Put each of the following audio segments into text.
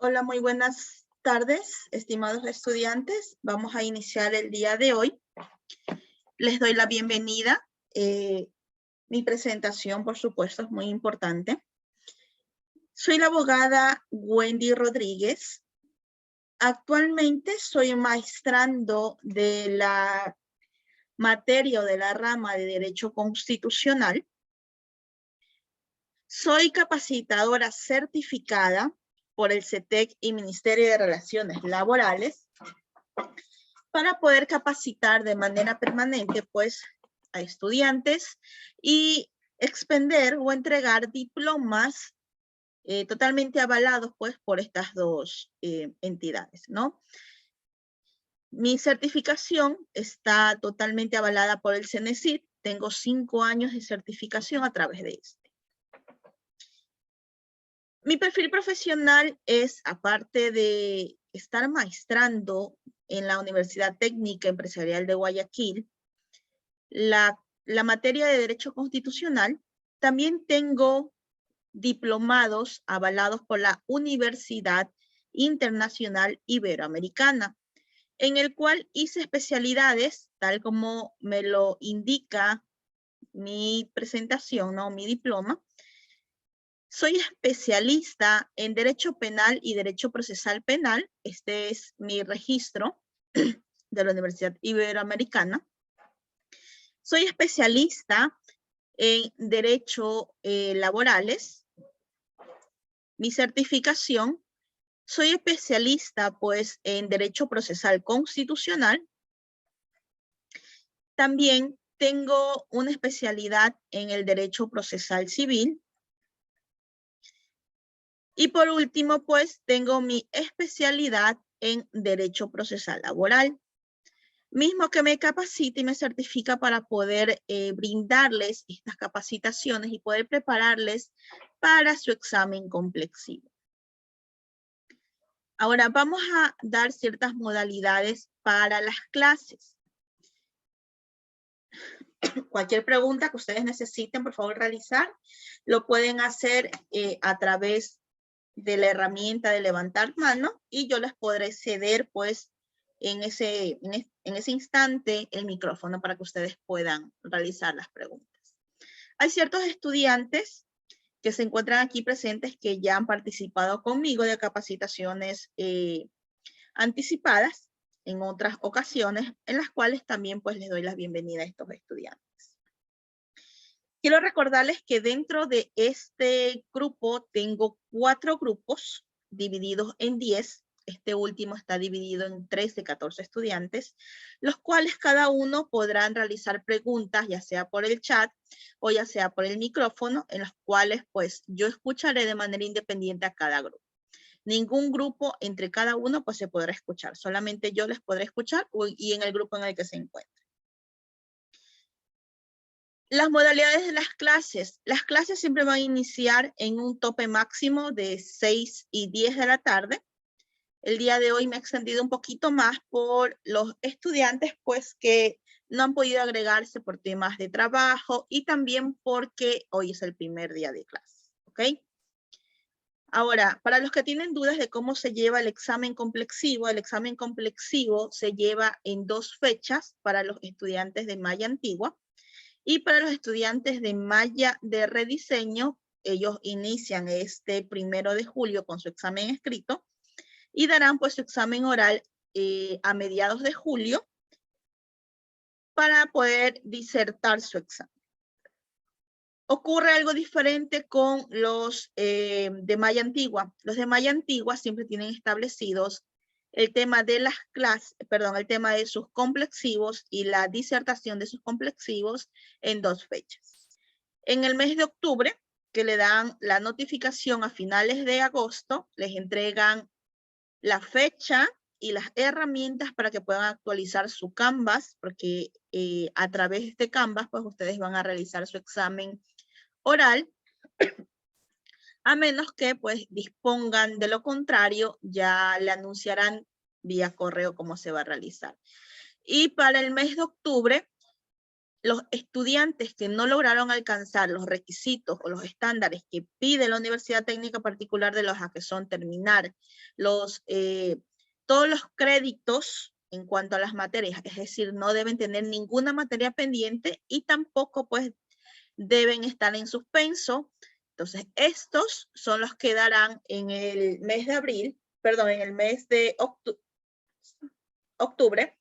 Hola, muy buenas tardes, estimados estudiantes. Vamos a iniciar el día de hoy. Les doy la bienvenida. Mi presentación, por supuesto, es muy importante. Soy la abogada Wendy Rodríguez. Actualmente soy maestrando de la materia o de la rama de Derecho Constitucional. Soy capacitadora certificada por el CETEC y Ministerio de Relaciones Laborales para poder capacitar de manera permanente, pues, a estudiantes y expender o entregar diplomas totalmente avalados, pues, por estas dos entidades, ¿no? Mi certificación está totalmente avalada por el CENESID. Tengo 5 años de certificación a través de este. Mi perfil profesional es, aparte de estar maestrando en la Universidad Técnica Empresarial de Guayaquil, la materia de Derecho Constitucional, también tengo diplomados avalados por la Universidad Internacional Iberoamericana, en el cual hice especialidades, tal como me lo indica mi presentación, ¿no? Mi diploma. Soy especialista en Derecho Penal y Derecho Procesal Penal. Este es mi registro de la Universidad Iberoamericana. Soy especialista en Derecho Laborales. Mi certificación, soy especialista pues en Derecho Procesal Constitucional. También tengo una especialidad en el Derecho Procesal Civil. Y por último, pues, tengo mi especialidad en Derecho Procesal Laboral, mismo que me capacita y me certifica para poder brindarles estas capacitaciones y poder prepararles para su examen complexivo. Ahora vamos a dar ciertas modalidades para las clases. Cualquier pregunta que ustedes necesiten, por favor, realizar, lo pueden hacer a través de la herramienta de levantar mano y yo les podré ceder pues en ese instante el micrófono para que ustedes puedan realizar las preguntas. Hay ciertos estudiantes que se encuentran aquí presentes que ya han participado conmigo de capacitaciones anticipadas en otras ocasiones, en las cuales también pues les doy la bienvenida a estos estudiantes. Quiero recordarles que dentro de este grupo tengo 4 grupos divididos en 10. Este último está dividido en 3 de 14 estudiantes, los cuales cada uno podrán realizar preguntas, ya sea por el chat o ya sea por el micrófono, en los cuales pues yo escucharé de manera independiente a cada grupo. Ningún grupo entre cada uno pues se podrá escuchar, solamente yo les podré escuchar y en el grupo en el que se encuentren. Las modalidades de las clases siempre van a iniciar en un tope máximo de 6 y 10 de la tarde. El día de hoy me he extendido un poquito más por los estudiantes, pues que no han podido agregarse por temas de trabajo y también porque hoy es el primer día de clase, ¿ok? Ahora, para los que tienen dudas de cómo se lleva el examen complexivo se lleva en 2 fechas para los estudiantes de malla antigua. Y para los estudiantes de malla de rediseño, ellos inician este 1 de julio con su examen escrito y darán pues su examen oral a mediados de julio para poder disertar su examen. Ocurre algo diferente con los de malla antigua. Los de malla antigua siempre tienen establecidos el tema de las clases, el tema de sus complexivos y la disertación de sus complexivos en 2 fechas. En el mes de octubre, que le dan la notificación a finales de agosto, les entregan la fecha y las herramientas para que puedan actualizar su Canvas, porque a través de este Canvas, pues ustedes van a realizar su examen oral, a menos que pues dispongan de lo contrario, ya le anunciarán vía correo cómo se va a realizar. Y para el mes de octubre los estudiantes que no lograron alcanzar los requisitos o los estándares que pide la Universidad Técnica Particular de Loja, que son terminar todos los créditos en cuanto a las materias, es decir, no deben tener ninguna materia pendiente y tampoco pues deben estar en suspenso. Entonces, estos son los que darán en el mes de abril, perdón, en el mes de octubre,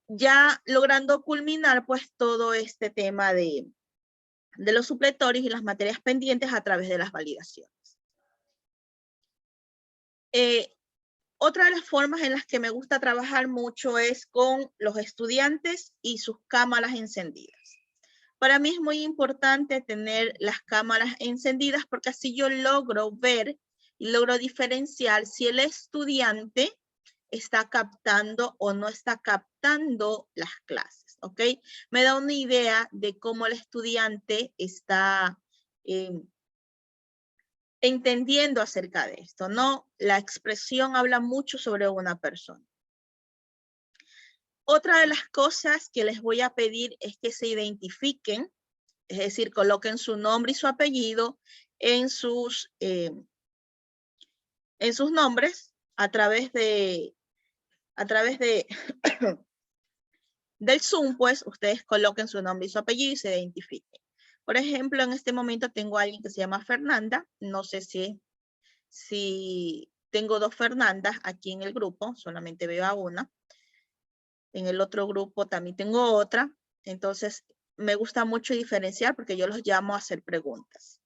ya logrando culminar pues todo este tema de los supletorios y las materias pendientes a través de las validaciones. Otra de las formas en las que me gusta trabajar mucho es con los estudiantes y sus cámaras encendidas. Para mí es muy importante tener las cámaras encendidas porque así yo logro ver y logro diferenciar si el estudiante está captando o no está captando las clases, ¿ok? Me da una idea de cómo el estudiante está entendiendo acerca de esto, ¿no? La expresión habla mucho sobre una persona. Otra de las cosas que les voy a pedir es que se identifiquen, es decir, coloquen su nombre y su apellido en sus nombres a través de del Zoom, pues ustedes coloquen su nombre y su apellido y se identifiquen. Por ejemplo, en este momento tengo a alguien que se llama Fernanda. No sé si tengo dos Fernandas aquí en el grupo, solamente veo a una. En el otro grupo también tengo otra. Entonces, me gusta mucho diferenciar porque yo los llamo a hacer preguntas.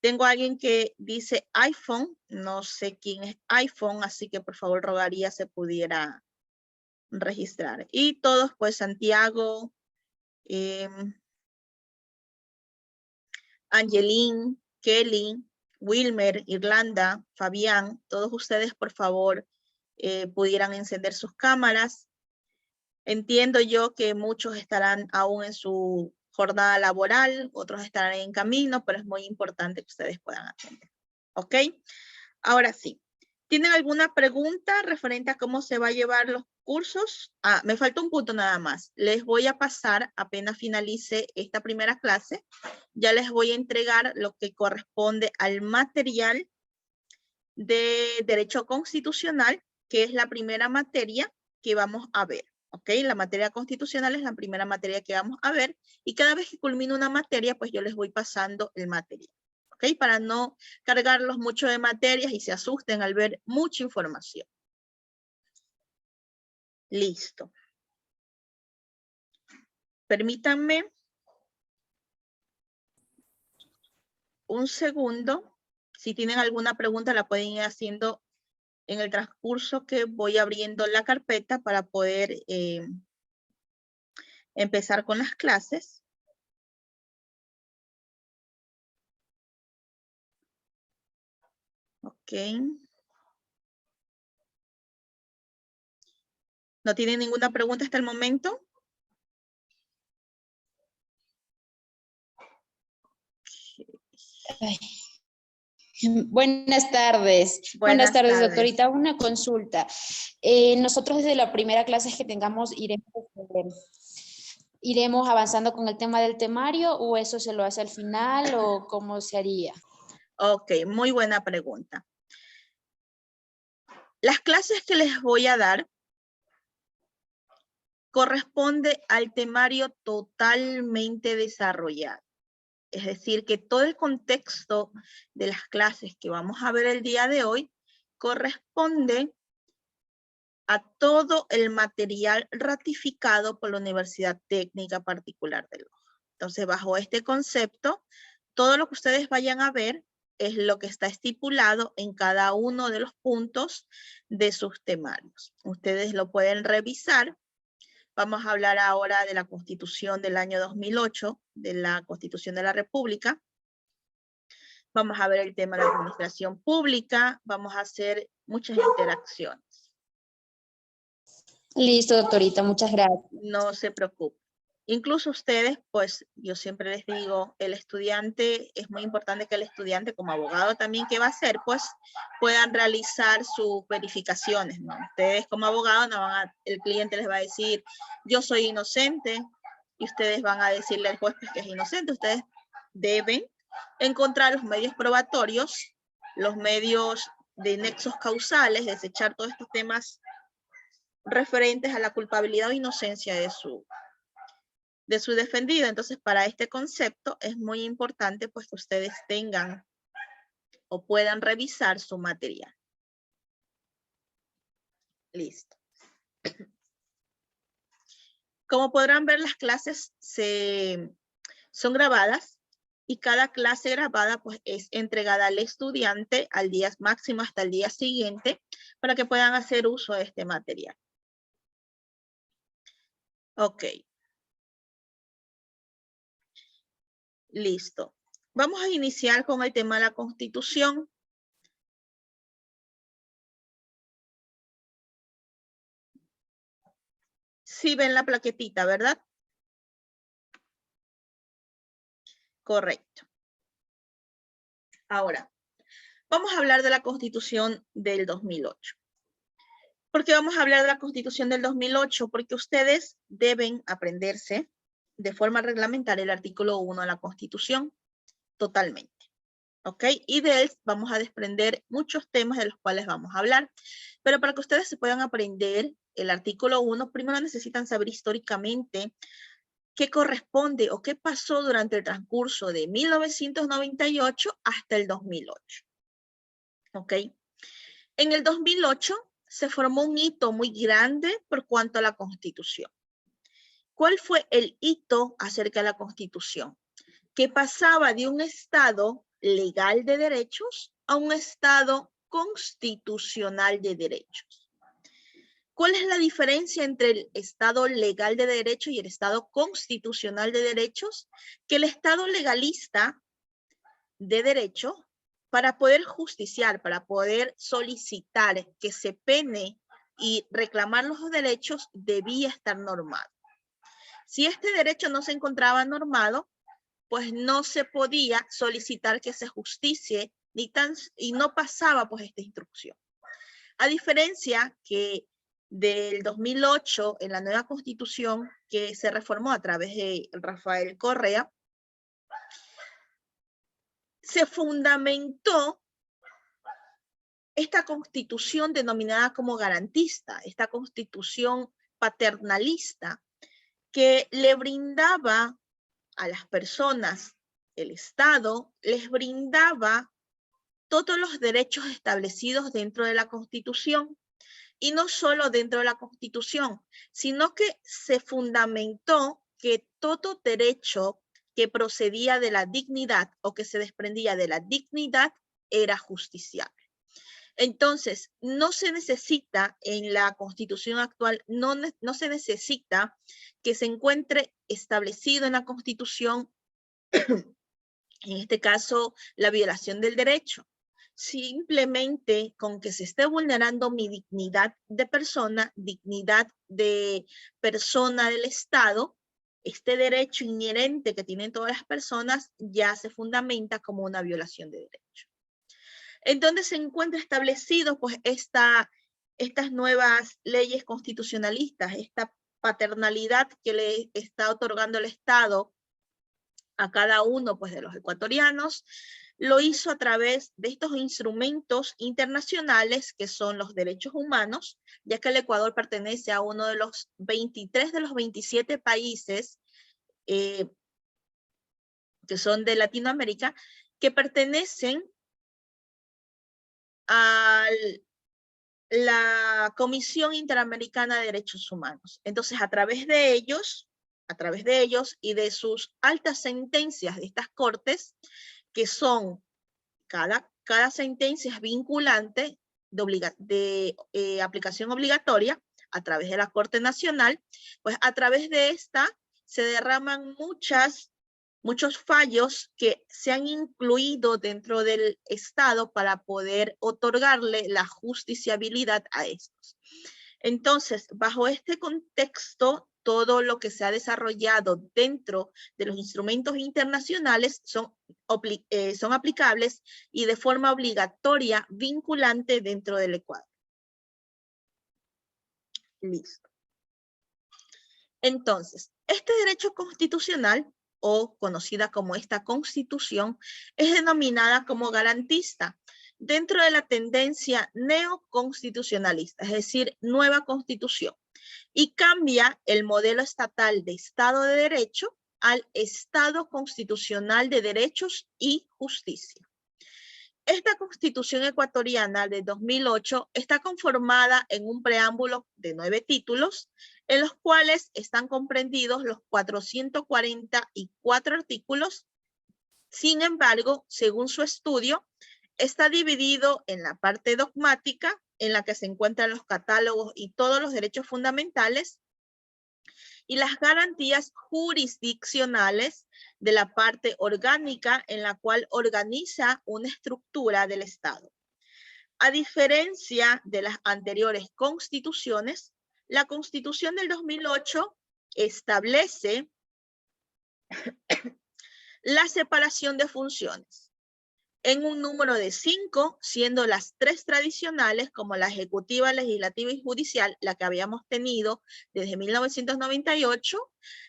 Tengo a alguien que dice iPhone. No sé quién es iPhone, así que por favor rogaría se pudiera registrar. Y todos, pues, Santiago, Angeline, Kelly, Wilmer, Irlanda, Fabián, todos ustedes, por favor, pudieran encender sus cámaras. Entiendo yo que muchos estarán aún en su jornada laboral, otros estarán en camino, pero es muy importante que ustedes puedan atender. ¿Ok? Ahora sí. ¿Tienen alguna pregunta referente a cómo se va a llevar los cursos? Me falta un punto nada más. Les voy a pasar, apenas finalice esta primera clase, ya les voy a entregar lo que corresponde al material de Derecho Constitucional, que es la primera materia que vamos a ver. ¿Ok? La materia constitucional es la primera materia que vamos a ver y cada vez que culmine una materia, pues yo les voy pasando el material. ¿Ok? Para no cargarlos mucho de materias y se asusten al ver mucha información. Listo. Permítanme un segundo. Si tienen alguna pregunta, la pueden ir haciendo en el transcurso que voy abriendo la carpeta para poder empezar con las clases. Ok. ¿No tienen ninguna pregunta hasta el momento? Ay. Buenas tardes. Buenas tardes, doctorita. Una consulta. Nosotros desde la primera clase que tengamos iremos avanzando con el tema del temario o eso se lo hace al final o cómo se haría. Ok, muy buena pregunta. Las clases que les voy a dar corresponde al temario totalmente desarrollado. Es decir, que todo el contexto de las clases que vamos a ver el día de hoy corresponde a todo el material ratificado por la Universidad Técnica Particular de Loja. Entonces, bajo este concepto, todo lo que ustedes vayan a ver es lo que está estipulado en cada uno de los puntos de sus temarios. Ustedes lo pueden revisar. Vamos a hablar ahora de la Constitución del año 2008, de la Constitución de la República. Vamos a ver el tema de la administración pública. Vamos a hacer muchas interacciones. Listo, doctorita. Muchas gracias. No se preocupe. Incluso ustedes, pues yo siempre les digo, el estudiante, es muy importante que el estudiante como abogado también, ¿qué va a hacer? Pues puedan realizar sus verificaciones, ¿no? Ustedes como abogados, no van a, el cliente les va a decir, yo soy inocente, y ustedes van a decirle al juez que es inocente. Ustedes deben encontrar los medios probatorios, los medios de nexos causales, desechar todos estos temas referentes a la culpabilidad o inocencia de su defendido. Entonces, para este concepto es muy importante pues que ustedes tengan o puedan revisar su material. Listo. Como podrán ver, las clases son grabadas y cada clase grabada pues es entregada al estudiante al día máximo hasta el día siguiente para que puedan hacer uso de este material. Ok. Listo. Vamos a iniciar con el tema de la Constitución. Sí ven la plaquetita, ¿verdad? Correcto. Ahora, vamos a hablar de la Constitución del 2008. ¿Por qué vamos a hablar de la Constitución del 2008? Porque ustedes deben aprenderse de forma reglamentaria el artículo 1 de la Constitución totalmente. ¿Ok? Y de él vamos a desprender muchos temas de los cuales vamos a hablar. Pero para que ustedes se puedan aprender el artículo 1, primero necesitan saber históricamente qué corresponde o qué pasó durante el transcurso de 1998 hasta el 2008. ¿Ok? En el 2008 se formó un hito muy grande por cuanto a la Constitución. ¿Cuál fue el hito acerca de la Constitución? Que pasaba de un Estado legal de derechos a un Estado constitucional de derechos. ¿Cuál es la diferencia entre el Estado legal de derechos y el Estado constitucional de derechos? Que el Estado legalista de derecho, para poder justiciar, para poder solicitar que se pene y reclamar los derechos, debía estar normado. Si este derecho no se encontraba normado, pues no se podía solicitar que se justicie y no pasaba pues esta instrucción. A diferencia que del 2008, en la nueva Constitución que se reformó a través de Rafael Correa, se fundamentó esta Constitución denominada como garantista, esta Constitución paternalista, que le brindaba a las personas, el Estado les brindaba todos los derechos establecidos dentro de la Constitución, y no solo dentro de la Constitución, sino que se fundamentó que todo derecho que procedía de la dignidad o que se desprendía de la dignidad era justiciable. Entonces, no se necesita en la Constitución actual, no se necesita que se encuentre establecido en la Constitución, en este caso, la violación del derecho. Simplemente con que se esté vulnerando mi dignidad de persona del Estado, este derecho inherente que tienen todas las personas ya se fundamenta como una violación de derecho. Entonces se encuentra establecido pues estas nuevas leyes constitucionalistas, esta paternalidad que le está otorgando el Estado a cada uno pues de los ecuatorianos, lo hizo a través de estos instrumentos internacionales que son los derechos humanos, ya que el Ecuador pertenece a uno de los 23 de los 27 países que son de Latinoamérica, que pertenecen a la Comisión Interamericana de Derechos Humanos. Entonces, a través de ellos y de sus altas sentencias de estas cortes, que son cada sentencia es vinculante de aplicación obligatoria a través de la Corte Nacional, pues a través de esta se derraman muchos fallos que se han incluido dentro del Estado para poder otorgarle la justiciabilidad a estos. Entonces, bajo este contexto, todo lo que se ha desarrollado dentro de los instrumentos internacionales son aplicables y de forma obligatoria, vinculante dentro del Ecuador. Listo. Entonces, este derecho constitucional, o conocida como esta Constitución, es denominada como garantista dentro de la tendencia neoconstitucionalista, es decir, nueva Constitución, y cambia el modelo estatal de Estado de Derecho al Estado Constitucional de Derechos y Justicia. Esta Constitución ecuatoriana de 2008 está conformada en un preámbulo de 9 títulos, en los cuales están comprendidos los 444 artículos. Sin embargo, según su estudio, está dividido en la parte dogmática, en la que se encuentran los catálogos y todos los derechos fundamentales, y las garantías jurisdiccionales de la parte orgánica, en la cual organiza una estructura del Estado. A diferencia de las anteriores constituciones, la Constitución del 2008 establece la separación de funciones en un número de 5, siendo las 3 tradicionales, como la ejecutiva, legislativa y judicial, la que habíamos tenido desde 1998,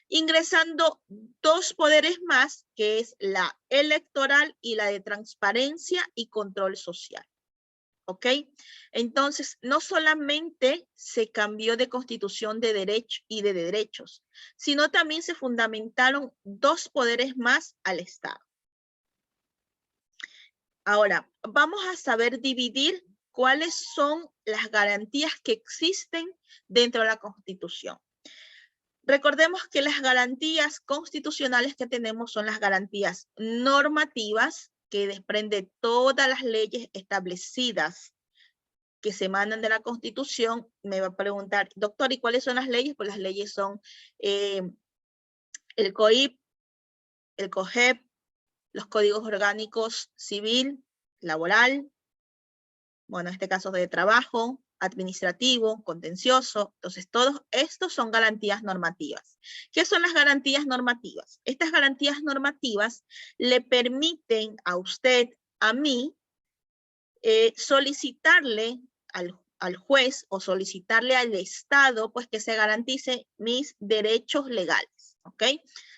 ingresando 2 poderes más, que es la electoral y la de transparencia y control social. ¿Ok? Entonces, no solamente se cambió de constitución de derecho y de derechos, sino también se fundamentaron 2 poderes más al Estado. Ahora, vamos a saber dividir cuáles son las garantías que existen dentro de la Constitución. Recordemos que las garantías constitucionales que tenemos son las garantías normativas, que desprende todas las leyes establecidas que se mandan de la Constitución. Me va a preguntar, doctor, ¿y cuáles son las leyes? Pues las leyes son el COIP, el COGEP, los códigos orgánicos civil, laboral, bueno, en este caso de trabajo, administrativo, contencioso. Entonces, todos estos son garantías normativas. ¿Qué son las garantías normativas? Estas garantías normativas le permiten a usted, a mí, solicitarle al juez o solicitarle al Estado, pues que se garantice mis derechos legales, ¿ok?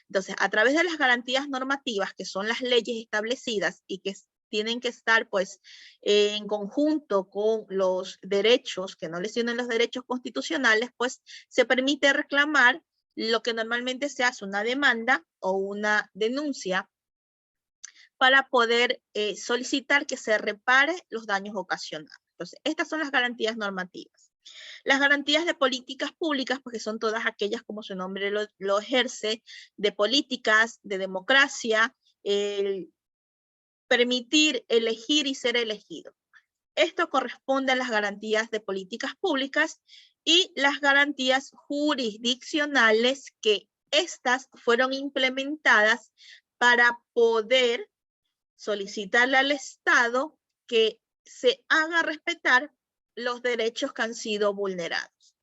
Entonces, a través de las garantías normativas, que son las leyes establecidas y que tienen que estar, pues, en conjunto con los derechos, que no lesionen los derechos constitucionales, pues, se permite reclamar lo que normalmente se hace una demanda o una denuncia para poder solicitar que se repare los daños ocasionados. Entonces, estas son las garantías normativas. Las garantías de políticas públicas, porque son todas aquellas, como su nombre lo ejerce, de políticas, de democracia, permitir elegir y ser elegido. Esto corresponde a las garantías de políticas públicas y las garantías jurisdiccionales, que estas fueron implementadas para poder solicitarle al Estado que se haga respetar los derechos que han sido vulnerados.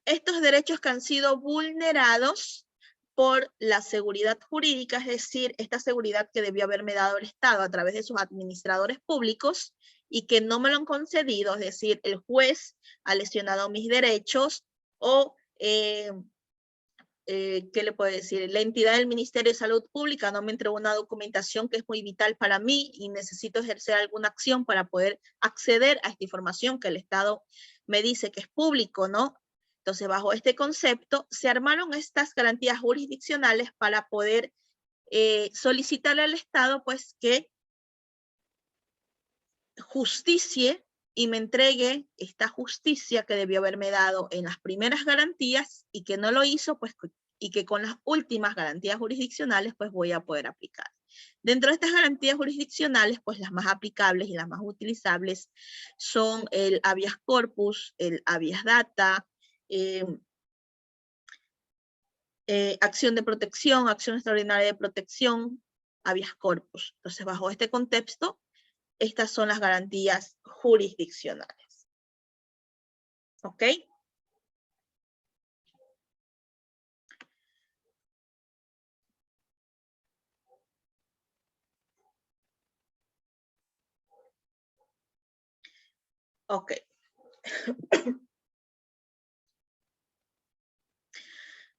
Estos derechos que han sido vulnerados por la seguridad jurídica, es decir, esta seguridad que debió haberme dado el Estado a través de sus administradores públicos y que no me lo han concedido, es decir, el juez ha lesionado mis derechos o ¿qué le puedo decir? La entidad del Ministerio de Salud Pública no me entregó una documentación que es muy vital para mí y necesito ejercer alguna acción para poder acceder a esta información que el Estado me dice que es público, ¿no? Entonces, bajo este concepto, se armaron estas garantías jurisdiccionales para poder solicitarle al Estado, pues, que justicie y me entregue esta justicia que debió haberme dado en las primeras garantías y que no lo hizo, pues, y que con las últimas garantías jurisdiccionales, pues, voy a poder aplicar. Dentro de estas garantías jurisdiccionales, pues, las más aplicables y las más utilizables son el habeas corpus, el habeas data, acción de protección, acción extraordinaria de protección, habeas corpus. Entonces, bajo este contexto, estas son las garantías jurisdiccionales. ¿Ok? Ok.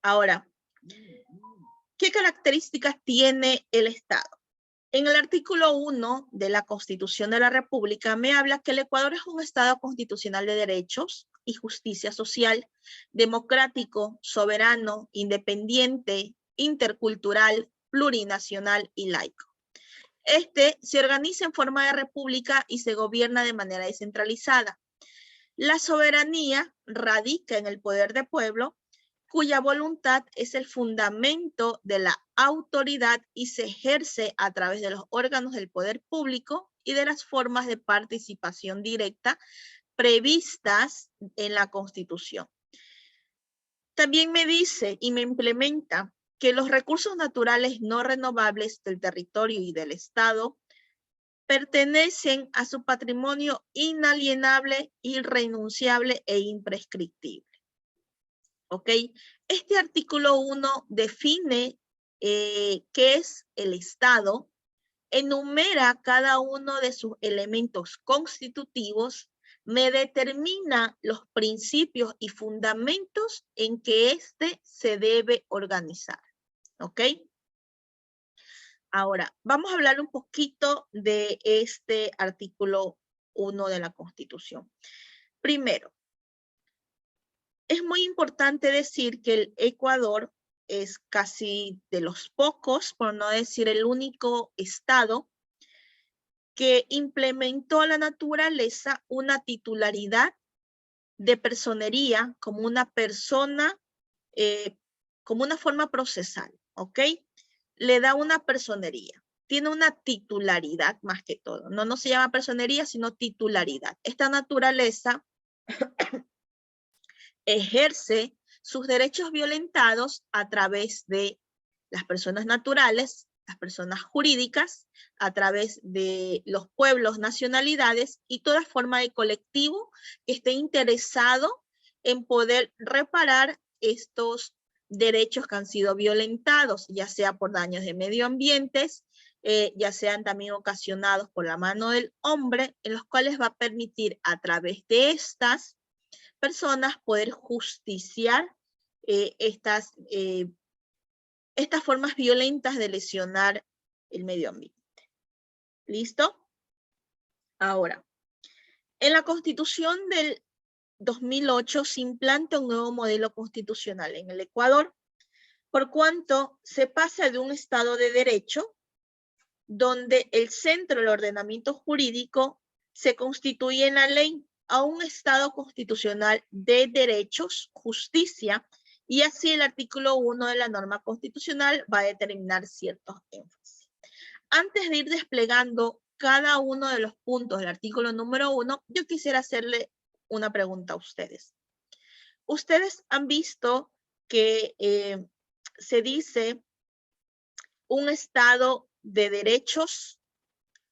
Ahora, ¿qué características tiene el Estado? En el artículo 1 de la Constitución de la República me habla que el Ecuador es un Estado constitucional de derechos y justicia social, democrático, soberano, independiente, intercultural, plurinacional y laico. Este se organiza en forma de república y se gobierna de manera descentralizada. La soberanía radica en el poder del pueblo, cuya voluntad es el fundamento de la autoridad y se ejerce a través de los órganos del poder público y de las formas de participación directa previstas en la Constitución. También me dice y me implementa que los recursos naturales no renovables del territorio y del Estado pertenecen a su patrimonio inalienable, irrenunciable e imprescriptible. ¿Ok? Este artículo 1 define qué es el Estado, enumera cada uno de sus elementos constitutivos, me determina los principios y fundamentos en que éste se debe organizar. ¿Ok? Ahora, vamos a hablar un poquito de este artículo 1 de la Constitución. Primero, es muy importante decir que el Ecuador es casi de los pocos, por no decir el único estado, que implementó a la naturaleza una titularidad de personería como una persona, como una forma procesal, ¿ok? Le da una personería, tiene una titularidad más que todo. No se llama personería, sino titularidad. Esta naturaleza ejerce sus derechos violentados a través de las personas naturales, las personas jurídicas, a través de los pueblos, nacionalidades y toda forma de colectivo que esté interesado en poder reparar estos derechos que han sido violentados, ya sea por daños de medio ambiente, ya sean también ocasionados por la mano del hombre, en los cuales va a permitir a través de estas personas poder justiciar estas formas violentas de lesionar el medio ambiente. ¿Listo? Ahora, en la Constitución del 2008 se implanta un nuevo modelo constitucional en el Ecuador, por cuanto se pasa de un Estado de Derecho, donde el centro del ordenamiento jurídico se constituye en la ley, a un Estado constitucional de derechos, justicia, y así el artículo 1 de la norma constitucional va a determinar ciertos énfasis. Antes de ir desplegando cada uno de los puntos del artículo número 1, yo quisiera hacerle una pregunta a ustedes. Ustedes han visto que se dice un Estado de derechos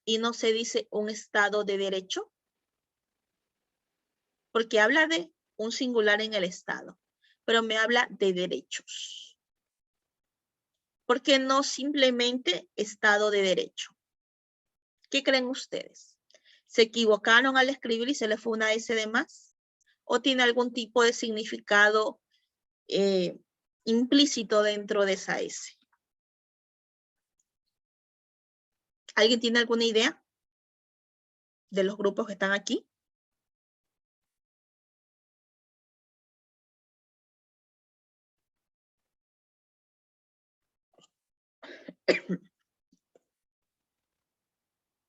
y no se dice un Estado de derecho, porque habla de un singular en el Estado, pero me habla de derechos. ¿Por qué no simplemente Estado de derecho? ¿Qué creen ustedes? ¿Se equivocaron al escribir y se les fue una S de más? ¿O tiene algún tipo de significado implícito dentro de esa S? ¿Alguien tiene alguna idea de los grupos que están aquí?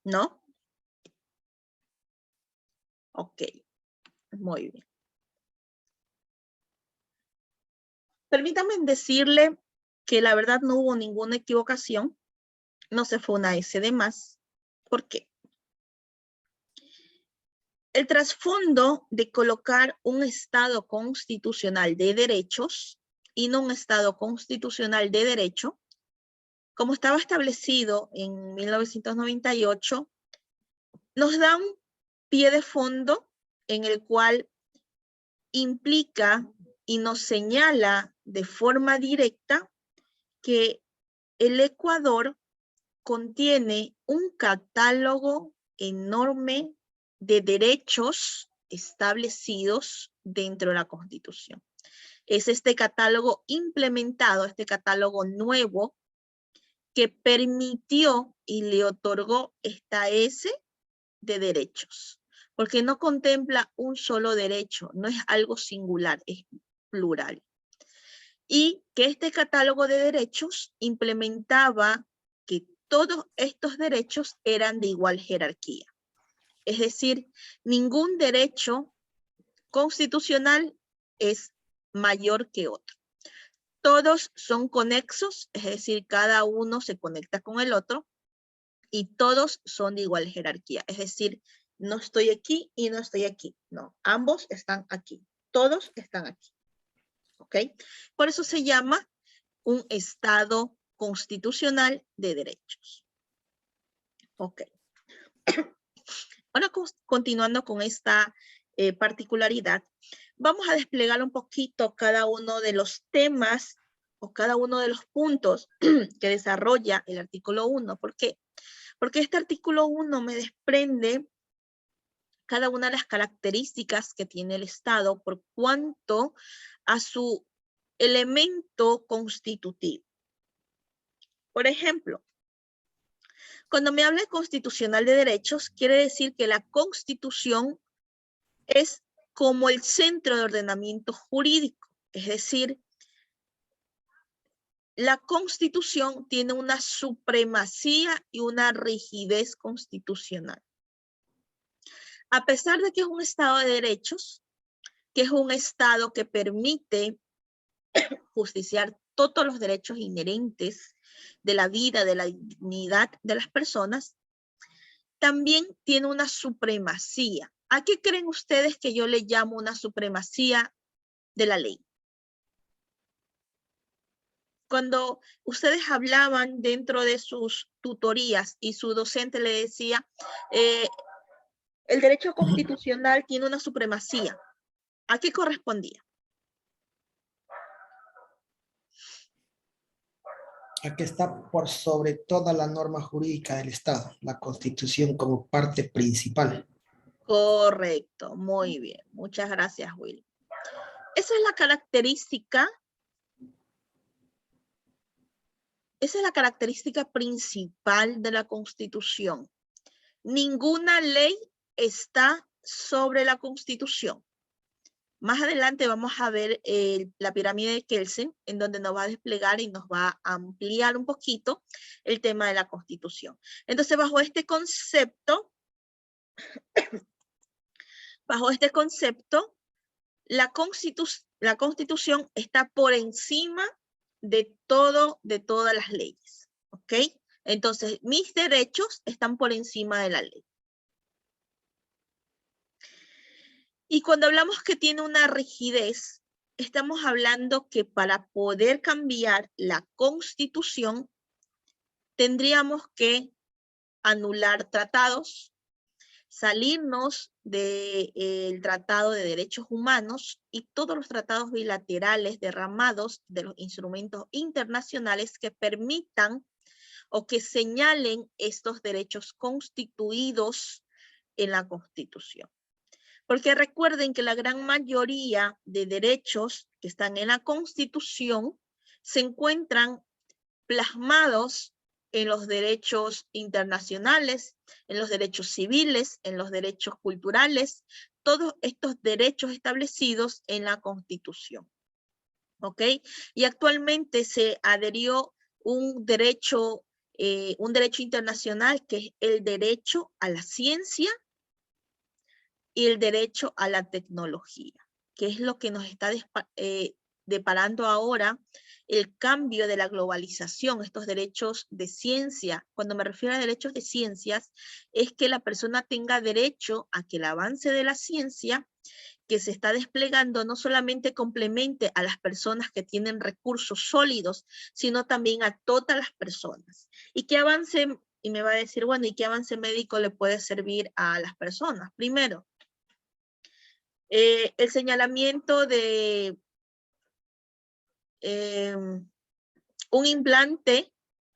¿No? Ok, muy bien. Permítanme decirle que la verdad no hubo ninguna equivocación, no se fue una S de más. ¿Por qué? El trasfondo de colocar un Estado constitucional de derechos y no un Estado constitucional de derecho, como estaba establecido en 1998, nos da un pie de fondo en el cual implica y nos señala de forma directa que el Ecuador contiene un catálogo enorme de derechos establecidos dentro de la Constitución. Es este catálogo implementado, este catálogo nuevo, que permitió y le otorgó esta S de derechos, porque no contempla un solo derecho, no es algo singular, es plural. Y que este catálogo de derechos implementaba que todos estos derechos eran de igual jerarquía. Es decir, ningún derecho constitucional es mayor que otro. Todos son conexos, es decir, cada uno se conecta con el otro, y todos son de igual jerarquía. Es decir, no estoy aquí y no estoy aquí. No, ambos están aquí. Todos están aquí. ¿Ok? Por eso se llama un Estado constitucional de derechos. Ok. Ahora, continuando con esta particularidad, vamos a desplegar un poquito cada uno de los temas o cada uno de los puntos que desarrolla el artículo 1. ¿Por qué? Porque este artículo 1 me desprende cada una de las características que tiene el Estado por cuanto a su elemento constitutivo. Por ejemplo, cuando me habla de constitucional de derechos, quiere decir que la Constitución es como el centro de ordenamiento jurídico. Es decir, la Constitución tiene una supremacía y una rigidez constitucional. A pesar de que es un Estado de derechos, que es un Estado que permite justiciar todos los derechos inherentes de la vida, de la dignidad de las personas, también tiene una supremacía. ¿A qué creen ustedes que yo le llamo una supremacía de la ley? Cuando ustedes hablaban dentro de sus tutorías y su docente le decía, el derecho constitucional tiene una supremacía, ¿a qué correspondía? A que está por sobre toda la norma jurídica del Estado, la Constitución como parte principal. Correcto, muy bien. Muchas gracias, Will. Esa es la característica. Esa es la característica principal de la Constitución. Ninguna ley está sobre la Constitución. Más adelante vamos a ver la pirámide de Kelsen, en donde nos va a desplegar y nos va a ampliar un poquito el tema de la Constitución. Entonces, bajo este concepto, la Constitución está por encima de todas las leyes, ¿ok? Entonces, mis derechos están por encima de la ley. Y cuando hablamos que tiene una rigidez, estamos hablando que para poder cambiar la Constitución, tendríamos que anular tratados, salirnos del Tratado de Derechos Humanos y todos los tratados bilaterales derramados de los instrumentos internacionales que permitan o que señalen estos derechos constituidos en la Constitución. Porque recuerden que la gran mayoría de derechos que están en la Constitución se encuentran plasmados en los derechos internacionales, en los derechos civiles, en los derechos culturales, todos estos derechos establecidos en la Constitución. ¿Ok? Y actualmente se adherió un derecho internacional que es el derecho a la ciencia y el derecho a la tecnología, que es lo que nos está deparando ahora el cambio de la globalización, estos derechos de ciencia. Cuando me refiero a derechos de ciencias, es que la persona tenga derecho a que el avance de la ciencia que se está desplegando no solamente complemente a las personas que tienen recursos sólidos, sino también a todas las personas. Y qué avance, y me va a decir, bueno, ¿y qué avance médico le puede servir a las personas? Primero, el señalamiento de un implante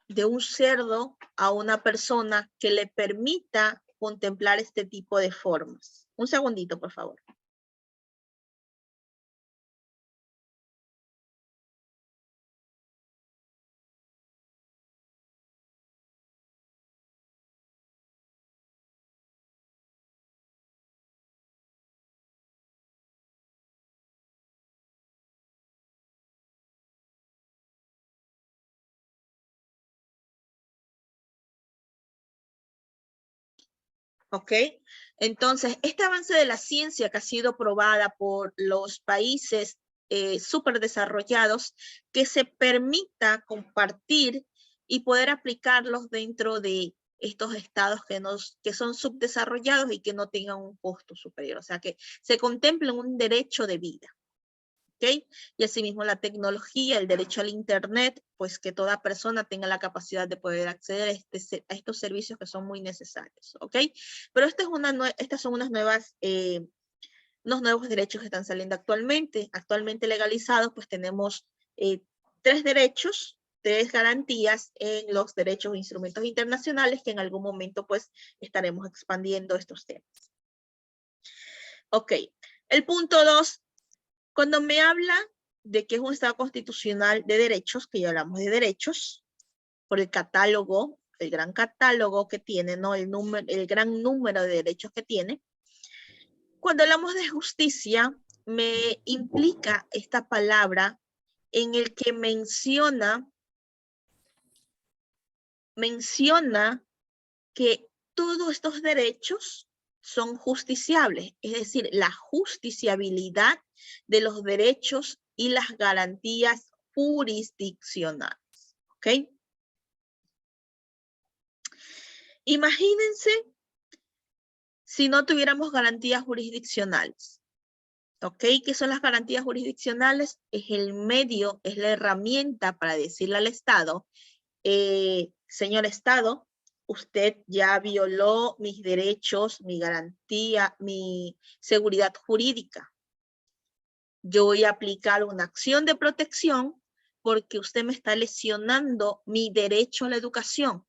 de un cerdo a una persona que le permita contemplar este tipo de formas. Un segundito, por favor. ¿Ok? Entonces, este avance de la ciencia que ha sido probada por los países súper desarrollados, que se permita compartir y poder aplicarlos dentro de estos estados que son subdesarrollados y que no tengan un costo superior. O sea, que se contemple un derecho de vida. ¿Okay? Y asimismo la tecnología, el derecho al internet, pues que toda persona tenga la capacidad de poder acceder a estos servicios que son muy necesarios, ¿ok? Pero estas son unos nuevos derechos que están saliendo actualmente legalizados, pues tenemos 3 derechos, 3 garantías en los derechos e instrumentos internacionales que en algún momento pues estaremos expandiendo estos temas. Ok, el punto 2. Cuando me habla de que es un Estado constitucional de derechos, que ya hablamos de derechos, por el catálogo, el gran catálogo que tiene, ¿no? El gran número de derechos que tiene. Cuando hablamos de justicia, me implica esta palabra en el que menciona que todos estos derechos son justiciables, es decir, la justiciabilidad de los derechos y las garantías jurisdiccionales, ¿ok? Imagínense si no tuviéramos garantías jurisdiccionales, ¿ok? ¿Qué son las garantías jurisdiccionales? Es el medio, es la herramienta para decirle al Estado, señor Estado, usted ya violó mis derechos, mi garantía, mi seguridad jurídica. Yo voy a aplicar una acción de protección porque usted me está lesionando mi derecho a la educación.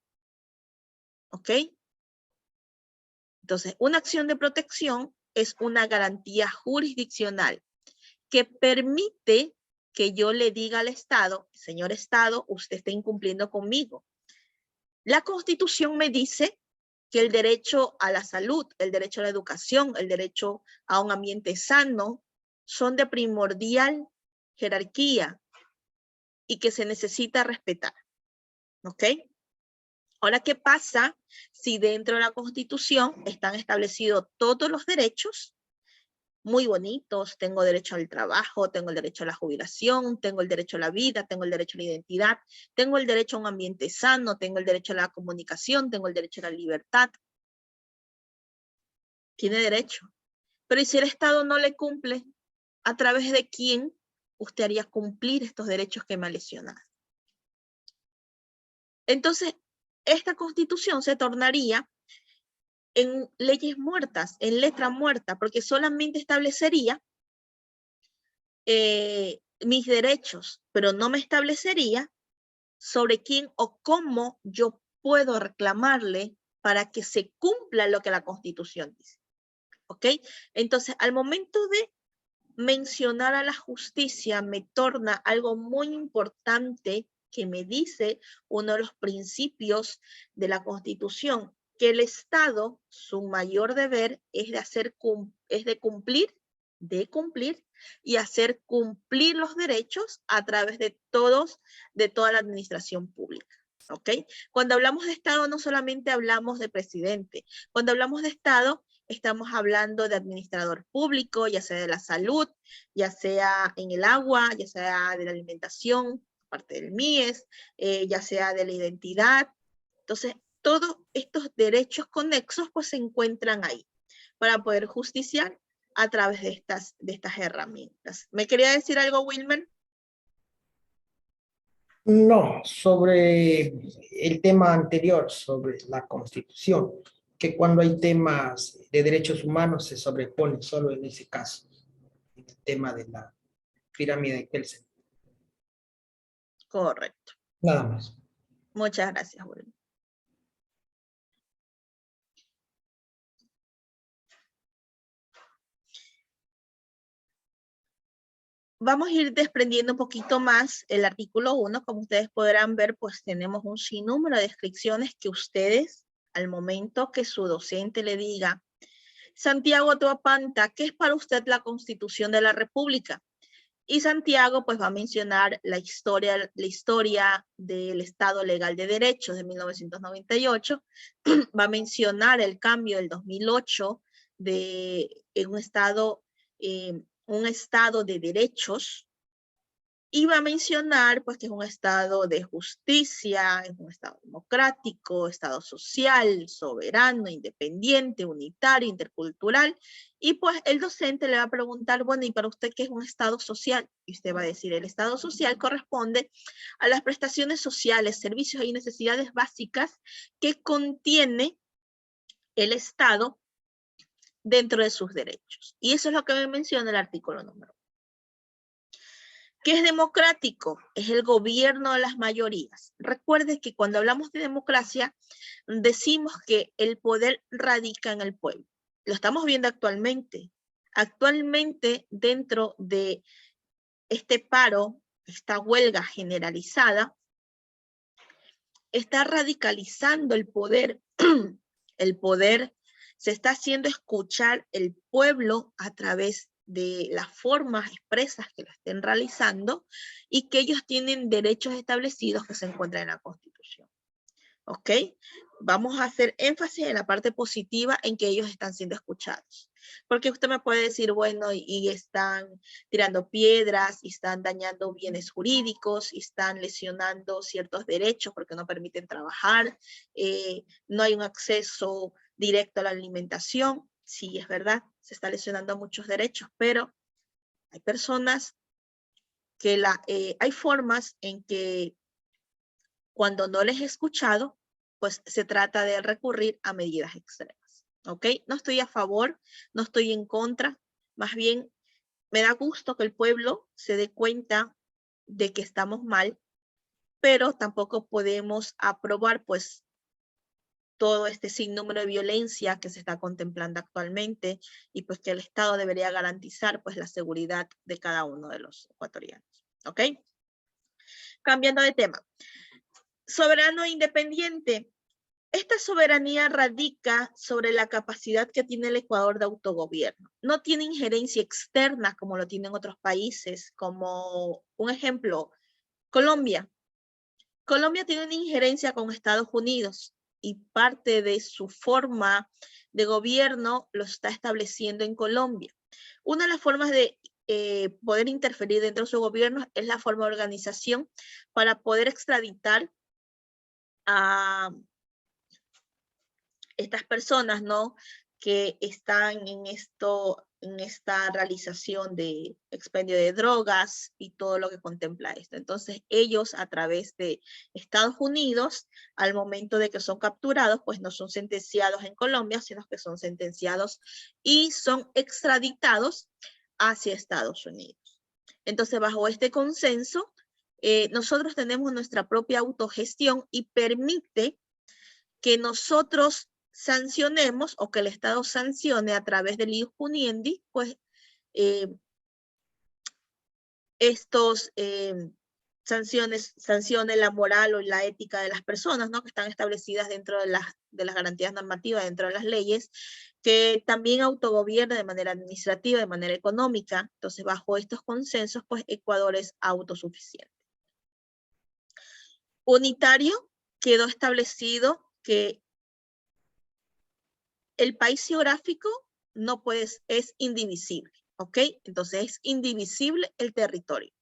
¿Ok? Entonces, una acción de protección es una garantía jurisdiccional que permite que yo le diga al Estado, señor Estado, usted está incumpliendo conmigo. La Constitución me dice que el derecho a la salud, el derecho a la educación, el derecho a un ambiente sano, son de primordial jerarquía y que se necesita respetar. ¿Ok? Ahora, ¿qué pasa si dentro de la Constitución están establecidos todos los derechos? Muy bonitos, tengo derecho al trabajo, tengo el derecho a la jubilación, tengo el derecho a la vida, tengo el derecho a la identidad, tengo el derecho a un ambiente sano, tengo el derecho a la comunicación, tengo el derecho a la libertad. Tiene derecho. Pero ¿y si el Estado no le cumple? ¿A través de quién usted haría cumplir estos derechos que me ha lesionado? Entonces, esta Constitución se tornaría en leyes muertas, en letra muerta, porque solamente establecería mis derechos, pero no me establecería sobre quién o cómo yo puedo reclamarle para que se cumpla lo que la Constitución dice. ¿Ok? Entonces, al momento de mencionar a la justicia, me torna algo muy importante que me dice uno de los principios de la Constitución, que el Estado, su mayor deber es de cumplir y hacer cumplir los derechos a través de toda la administración pública. ¿Ok? Cuando hablamos de Estado, no solamente hablamos de presidente. Cuando hablamos de Estado, estamos hablando de administrador público, ya sea de la salud, ya sea en el agua, ya sea de la alimentación, parte del MIES, ya sea de la identidad. Entonces, todos estos derechos conexos pues se encuentran ahí para poder justiciar a través de estas herramientas. ¿Me quería decir algo, Wilmer? No, sobre el tema anterior, sobre la Constitución, que cuando hay temas de derechos humanos se sobrepone solo en ese caso, en el tema de la pirámide de Kelsen. Correcto. Nada más. Muchas gracias, Wilmer. Vamos a ir desprendiendo un poquito más el artículo 1. Como ustedes podrán ver, pues tenemos un sinnúmero de descripciones que ustedes, al momento que su docente le diga, Santiago Toapanta, ¿qué es para usted la Constitución de la República? Y Santiago pues va a mencionar la historia del Estado Legal de Derechos de 1998, va a mencionar el cambio del 2008 en un estado de derechos, y va a mencionar pues que es un estado de justicia, es un estado democrático, estado social, soberano, independiente, unitario, intercultural. Y pues el docente le va a preguntar, bueno, ¿y para usted qué es un estado social? Y usted va a decir, el estado social corresponde a las prestaciones sociales, servicios y necesidades básicas que contiene el Estado dentro de sus derechos. Y eso es lo que me menciona el artículo número 1. ¿Qué es democrático? Es el gobierno de las mayorías. Recuerde que cuando hablamos de democracia, decimos que el poder radica en el pueblo. Lo estamos viendo actualmente. Actualmente, dentro de este paro, esta huelga generalizada, está radicalizando el poder. El poder se está haciendo escuchar el pueblo a través de las formas expresas que lo estén realizando, y que ellos tienen derechos establecidos que se encuentran en la Constitución. ¿Ok? Vamos a hacer énfasis en la parte positiva, en que ellos están siendo escuchados. Porque usted me puede decir, bueno, y están tirando piedras, y están dañando bienes jurídicos, y están lesionando ciertos derechos porque no permiten trabajar, no hay un acceso directo a la alimentación. Sí, es verdad, se está lesionando muchos derechos, pero hay personas que hay formas en que cuando no les he escuchado, pues se trata de recurrir a medidas extremas. ¿Ok? No estoy a favor, no estoy en contra, más bien me da gusto que el pueblo se dé cuenta de que estamos mal, pero tampoco podemos aprobar pues todo este sinnúmero de violencia que se está contemplando actualmente, y pues que el Estado debería garantizar pues la seguridad de cada uno de los ecuatorianos. ¿Ok? Cambiando de tema. Soberano e independiente. Esta soberanía radica sobre la capacidad que tiene el Ecuador de autogobierno. No tiene injerencia externa como lo tienen otros países, como un ejemplo, Colombia. Colombia tiene una injerencia con Estados Unidos, y parte de su forma de gobierno lo está estableciendo en Colombia. Una de las formas de poder interferir dentro de su gobierno es la forma de organización para poder extraditar a estas personas, ¿no?, que están en esta realización de expendio de drogas y todo lo que contempla esto. Entonces, ellos a través de Estados Unidos, al momento de que son capturados, pues no son sentenciados en Colombia, sino que son sentenciados y son extraditados hacia Estados Unidos. Entonces, bajo este consenso, nosotros tenemos nuestra propia autogestión, y permite que nosotros sancionemos, o que el Estado sancione a través del ius puniendi, pues sancione la moral o la ética de las personas, ¿no?, que están establecidas dentro de las garantías normativas, dentro de las leyes, que también autogobierna de manera administrativa, de manera económica. Entonces, bajo estos consensos, pues Ecuador es autosuficiente. Unitario, quedó establecido que el país geográfico es indivisible, ¿ok? Entonces es indivisible el territorio.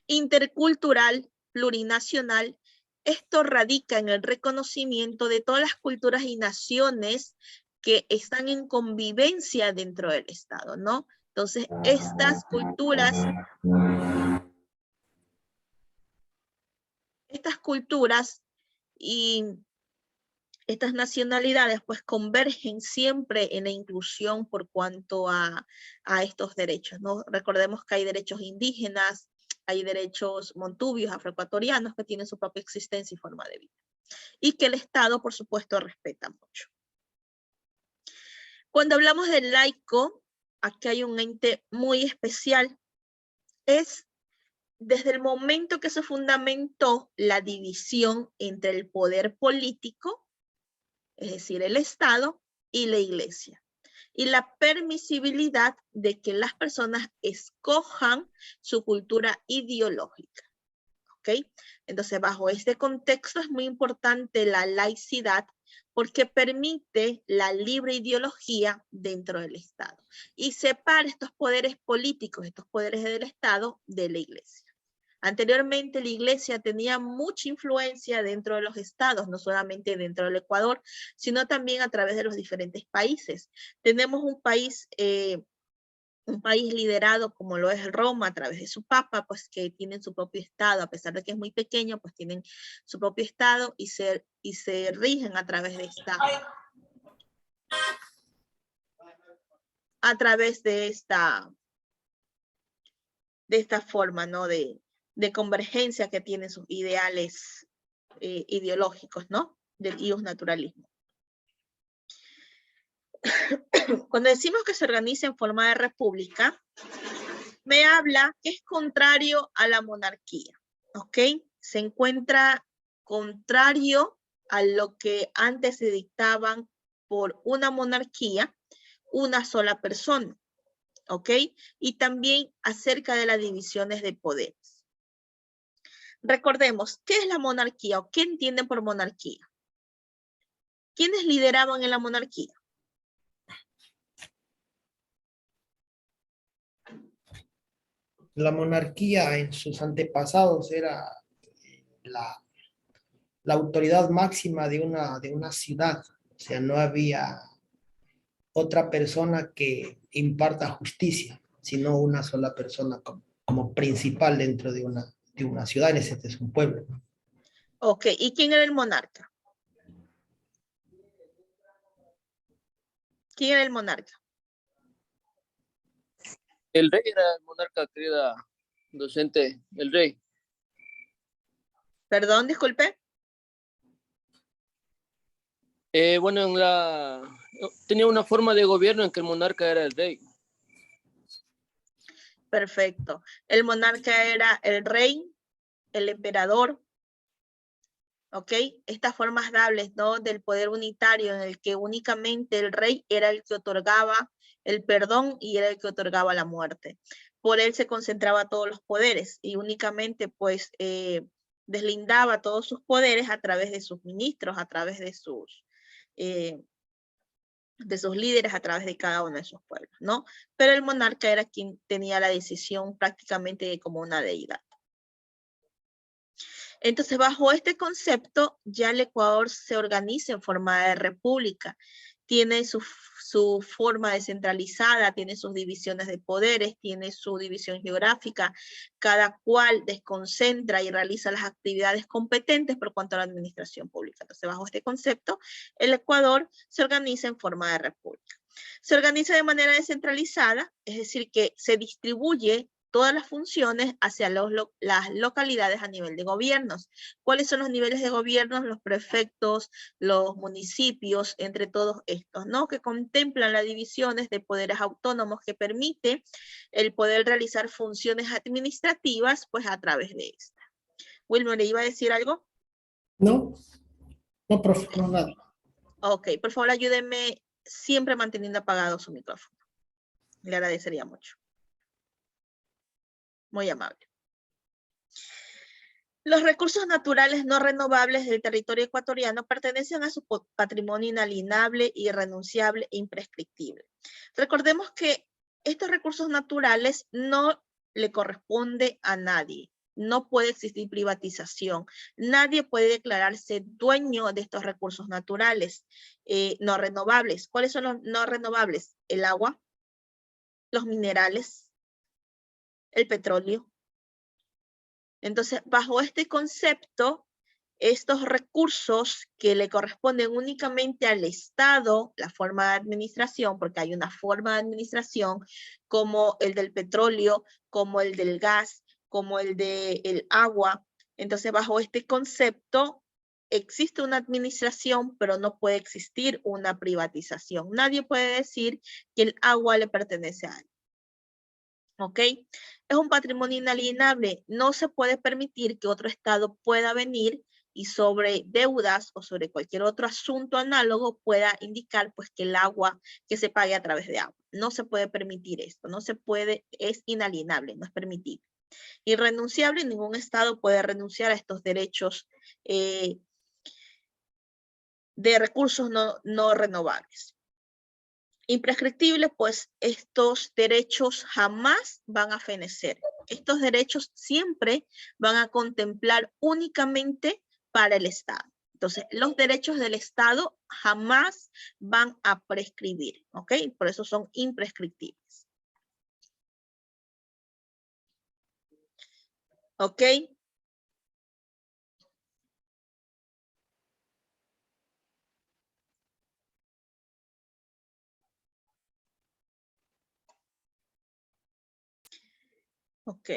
Intercultural, plurinacional, esto radica en el reconocimiento de todas las culturas y naciones que están en convivencia dentro del Estado, ¿no? Entonces, estas culturas y estas nacionalidades pues convergen siempre en la inclusión por cuanto a estos derechos, ¿no? Recordemos que hay derechos indígenas, hay derechos montubios, afroecuatorianos, que tienen su propia existencia y forma de vida, y que el Estado, por supuesto, respeta mucho. Cuando hablamos del laico, aquí hay un ente muy especial. Es desde el momento que se fundamentó la división entre el poder político, es decir, el Estado, y la Iglesia. y la permisibilidad de que las personas escojan su cultura ideológica. ¿Ok? Entonces, bajo este contexto es muy importante la laicidad porque permite la libre ideología dentro del Estado y separa estos poderes políticos, estos poderes del Estado de la Iglesia. Anteriormente la Iglesia tenía mucha influencia dentro de los estados, no solamente dentro del Ecuador, sino también a través de los diferentes países. Tenemos un país liderado como lo es Roma a través de su Papa, pues que tienen su propio estado, a pesar de que es muy pequeño, pues tienen su propio estado y se rigen a través de esta forma, ¿no? de convergencia que tienen sus ideales ideológicos, ¿no? Del ius naturalismo. Cuando decimos que se organiza en forma de república, me habla que es contrario a la monarquía, ¿ok? Se encuentra contrario a lo que antes se dictaban por una monarquía, una sola persona, ¿ok? Y también acerca de las divisiones de poderes. Recordemos, ¿qué es la monarquía o qué entienden por monarquía? ¿Quiénes lideraban en la monarquía? La monarquía en sus antepasados era la autoridad máxima de una ciudad. O sea, no había otra persona que imparta justicia, sino una sola persona como principal dentro de una ciudad, este es un pueblo. Ok, ¿y quién era el monarca? ¿Quién era el monarca? El rey era el monarca, querida docente, el rey. Perdón, disculpe. Bueno, tenía una forma de gobierno en que el monarca era el rey. Perfecto. El monarca era el rey, el emperador, ¿ok? Estas formas dables, ¿no? Del poder unitario en el que únicamente el rey era el que otorgaba el perdón y era el que otorgaba la muerte. Por él se concentraba todos los poderes y únicamente pues deslindaba todos sus poderes a través de sus ministros, a través de sus líderes, a través de cada uno de sus pueblos, ¿no? Pero el monarca era quien tenía la decisión prácticamente como una deidad. Entonces, bajo este concepto, ya el Ecuador se organiza en forma de república. Tiene su forma descentralizada, tiene sus divisiones de poderes, tiene su división geográfica, cada cual desconcentra y realiza las actividades competentes por cuanto a la administración pública. Entonces, bajo este concepto, el Ecuador se organiza en forma de república. Se organiza de manera descentralizada, es decir, que se distribuye todas las funciones hacia las localidades a nivel de gobiernos. ¿Cuáles son los niveles de gobiernos? Los prefectos, los municipios, entre todos estos, ¿no? Que contemplan las divisiones de poderes autónomos que permite el poder realizar funciones administrativas, pues a través de esta. Wilmer, ¿le iba a decir algo? No, profe, no nada. Ok, por favor ayúdenme siempre manteniendo apagado su micrófono. Le agradecería mucho. Muy amable. Los recursos naturales no renovables del territorio ecuatoriano pertenecen a su patrimonio inalienable, irrenunciable e imprescriptible. Recordemos que estos recursos naturales no le corresponde a nadie. No puede existir privatización. Nadie puede declararse dueño de estos recursos naturales no renovables. ¿Cuáles son los no renovables? El agua, los minerales, el petróleo. Entonces, bajo este concepto, estos recursos que le corresponden únicamente al Estado, la forma de administración, porque hay una forma de administración como el del petróleo, como el del gas, como el del agua. Entonces, bajo este concepto, existe una administración, pero no puede existir una privatización. Nadie puede decir que el agua le pertenece a alguien. ¿Ok? Es un patrimonio inalienable. No se puede permitir que otro Estado pueda venir y sobre deudas o sobre cualquier otro asunto análogo pueda indicar pues que el agua, que se pague a través de agua. No se puede permitir esto, no se puede, es inalienable, no es permitido. Irrenunciable, ningún Estado puede renunciar a estos derechos de recursos no renovables. Imprescriptible, pues estos derechos jamás van a fenecer. Estos derechos siempre van a contemplar únicamente para el Estado. Entonces, los derechos del Estado jamás van a prescribir, ¿ok? Por eso son imprescriptibles. ¿Ok? Ok.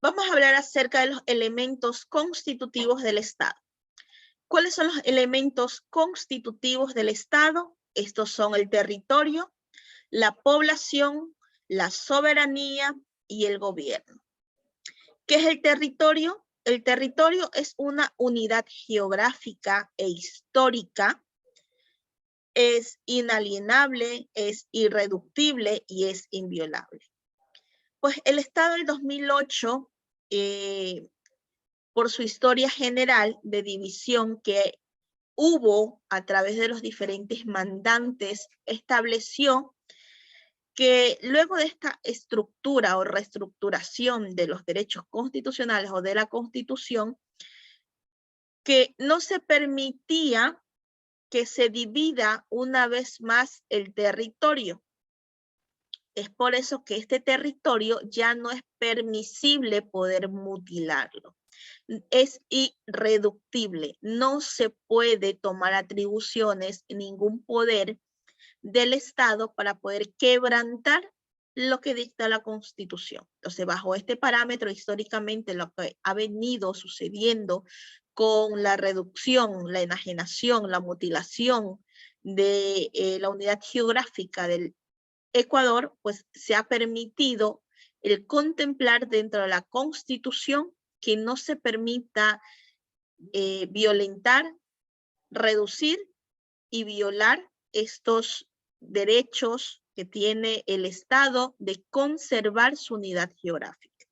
Vamos a hablar acerca de los elementos constitutivos del Estado. ¿Cuáles son los elementos constitutivos del Estado? Estos son el territorio, la población, la soberanía y el gobierno. ¿Qué es el territorio? El territorio es una unidad geográfica e histórica, es inalienable, es irreductible y es inviolable. Pues el Estado del 2008, por su historia general de división que hubo a través de los diferentes mandantes, estableció que luego de esta estructura o reestructuración de los derechos constitucionales o de la Constitución, que no se permitía que se divida una vez más el territorio. Es por eso que este territorio ya no es permisible poder mutilarlo. Es irreductible. No se puede tomar atribuciones, ningún poder del Estado para poder quebrantar lo que dicta la Constitución. Entonces, bajo este parámetro, históricamente lo que ha venido sucediendo con la reducción, la enajenación, la mutilación de la unidad geográfica del Ecuador, pues se ha permitido el contemplar dentro de la Constitución que no se permita violentar, reducir y violar estos derechos que tiene el Estado de conservar su unidad geográfica.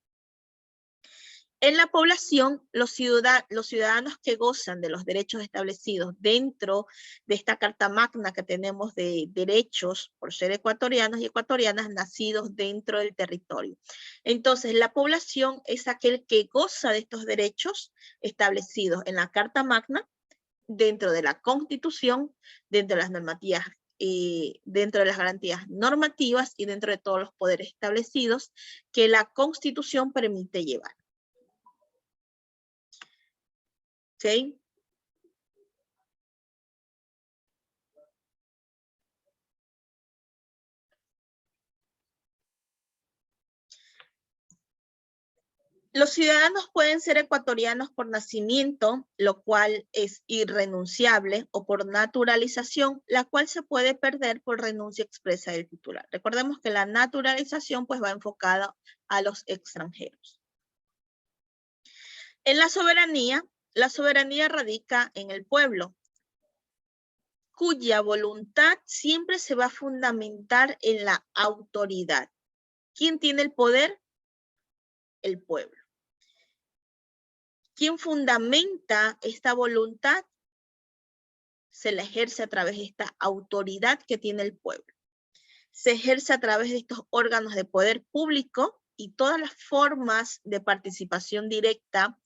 En la población, los ciudadanos que gozan de los derechos establecidos dentro de esta Carta Magna que tenemos de derechos por ser ecuatorianos y ecuatorianas nacidos dentro del territorio. Entonces, la población es aquel que goza de estos derechos establecidos en la Carta Magna, dentro de la Constitución, dentro de las normativas, dentro de las garantías normativas y dentro de todos los poderes establecidos que la Constitución permite llevar. ¿Ok? Los ciudadanos pueden ser ecuatorianos por nacimiento, lo cual es irrenunciable, o por naturalización, la cual se puede perder por renuncia expresa del titular. Recordemos que la naturalización pues va enfocada a los extranjeros. En la soberanía radica en el pueblo, cuya voluntad siempre se va a fundamentar en la autoridad. ¿Quién tiene el poder? El pueblo. ¿Quién fundamenta esta voluntad? Se la ejerce a través de esta autoridad que tiene el pueblo. Se ejerce a través de estos órganos de poder público y todas las formas de participación directa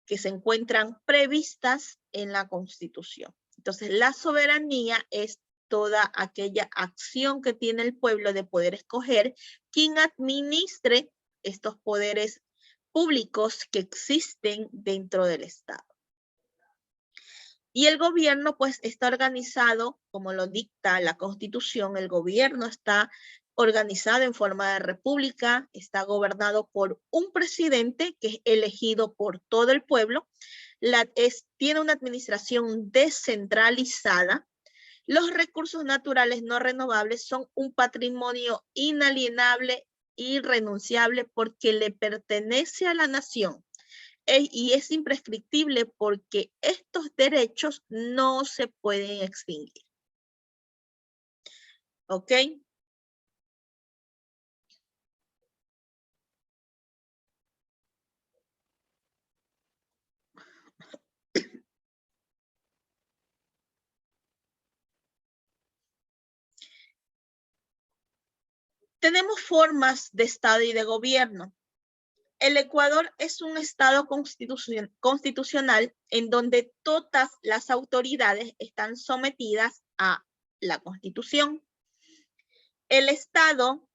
que se encuentran previstas en la Constitución. Entonces, la soberanía es toda aquella acción que tiene el pueblo de poder escoger quién administre estos poderes públicos que existen dentro del Estado. Y el gobierno pues está organizado, como lo dicta la Constitución, el gobierno está organizado en forma de república, está gobernado por un presidente que es elegido por todo el pueblo. tiene una administración descentralizada. Los recursos naturales no renovables son un patrimonio inalienable, irrenunciable, porque le pertenece a la nación. Y es imprescriptible porque estos derechos no se pueden extinguir. ¿Ok? Tenemos formas de Estado y de gobierno. El Ecuador es un Estado constitucional en donde todas las autoridades están sometidas a la Constitución. El Estado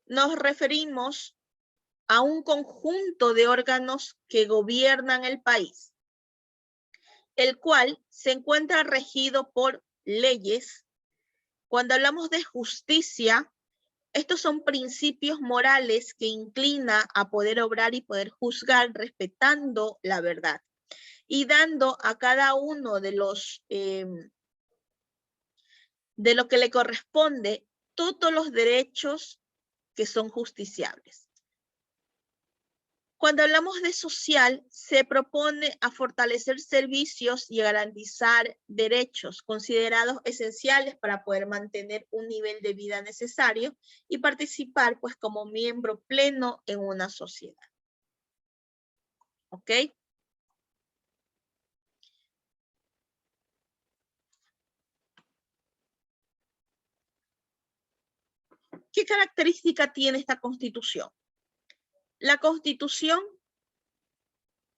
nos referimos a un conjunto de órganos que gobiernan el país, el cual se encuentra regido por leyes. Cuando hablamos de justicia, estos son principios morales que inclina a poder obrar y poder juzgar respetando la verdad y dando a cada uno de los de lo que le corresponde todos los derechos que son justiciables. Cuando hablamos de social, se propone a fortalecer servicios y a garantizar derechos considerados esenciales para poder mantener un nivel de vida necesario y participar pues como miembro pleno en una sociedad. ¿Ok? ¿Qué característica tiene esta Constitución? La Constitución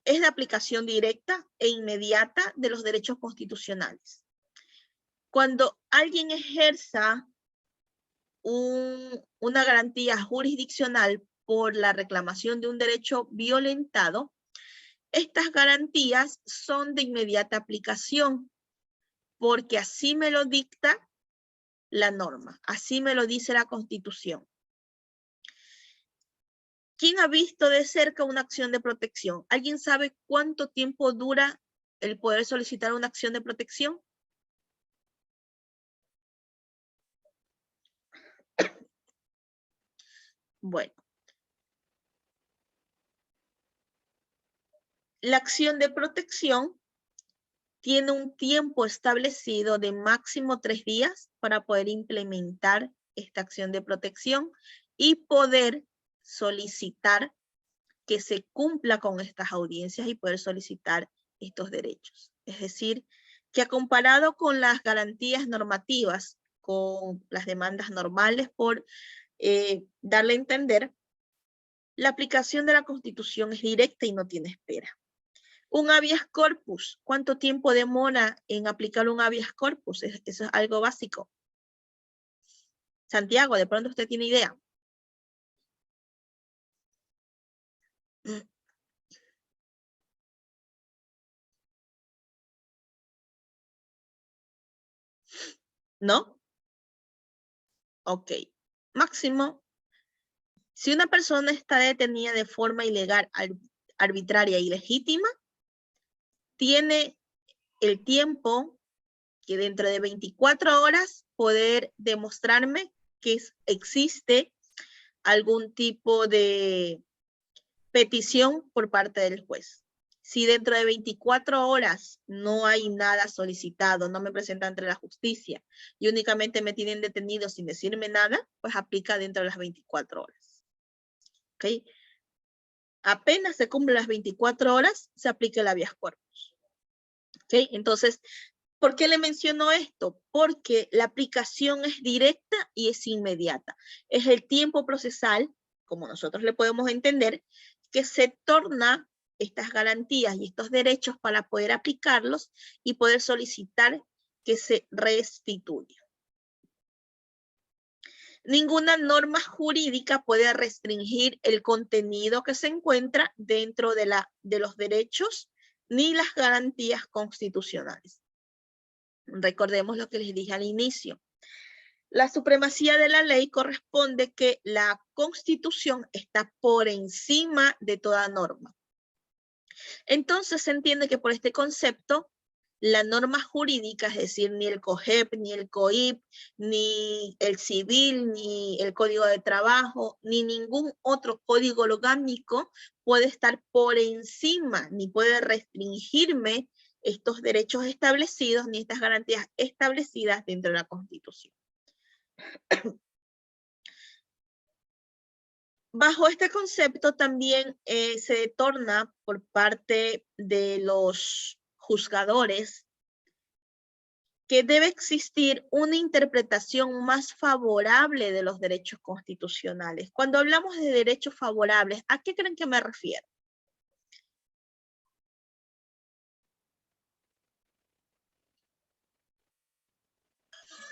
es de aplicación directa e inmediata de los derechos constitucionales. Cuando alguien ejerza una garantía jurisdiccional por la reclamación de un derecho violentado, estas garantías son de inmediata aplicación, porque así me lo dicta la norma, así me lo dice la Constitución. ¿Quién ha visto de cerca una acción de protección? ¿Alguien sabe cuánto tiempo dura el poder solicitar una acción de protección? Bueno. La acción de protección tiene un tiempo establecido de máximo 3 días para poder implementar esta acción de protección y poder solicitar que se cumpla con estas audiencias y poder solicitar estos derechos. Es decir, que comparado con las garantías normativas, con las demandas normales, por darle a entender, la aplicación de la Constitución es directa y no tiene espera. Un habeas corpus, ¿cuánto tiempo demora en aplicar un habeas corpus? Eso es algo básico. Santiago, de pronto usted tiene idea. ¿No? Ok. Máximo, si una persona está detenida de forma ilegal, arbitraria y ilegítima, tiene el tiempo que dentro de 24 horas poder demostrarme que existe algún tipo de petición por parte del juez. Si dentro de 24 horas no hay nada solicitado, no me presenta ante la justicia y únicamente me tienen detenido sin decirme nada, pues aplica dentro de las 24 horas. ¿Ok? Apenas se cumplen las 24 horas, se aplica el habeas corpus. ¿Ok? Entonces, ¿por qué le menciono esto? Porque la aplicación es directa y es inmediata. Es el tiempo procesal, como nosotros le podemos entender, que se torna estas garantías y estos derechos para poder aplicarlos y poder solicitar que se restituya. Ninguna norma jurídica puede restringir el contenido que se encuentra dentro de los derechos ni las garantías constitucionales. Recordemos lo que les dije al inicio. La supremacía de la ley corresponde que la Constitución está por encima de toda norma. Entonces se entiende que por este concepto, la norma jurídica, es decir, ni el COGEP, ni el COIP, ni el civil, ni el Código de Trabajo, ni ningún otro código orgánico puede estar por encima, ni puede restringirme estos derechos establecidos, ni estas garantías establecidas dentro de la Constitución. Bajo este concepto también se torna por parte de los juzgadores que debe existir una interpretación más favorable de los derechos constitucionales. Cuando hablamos de derechos favorables, ¿a qué creen que me refiero?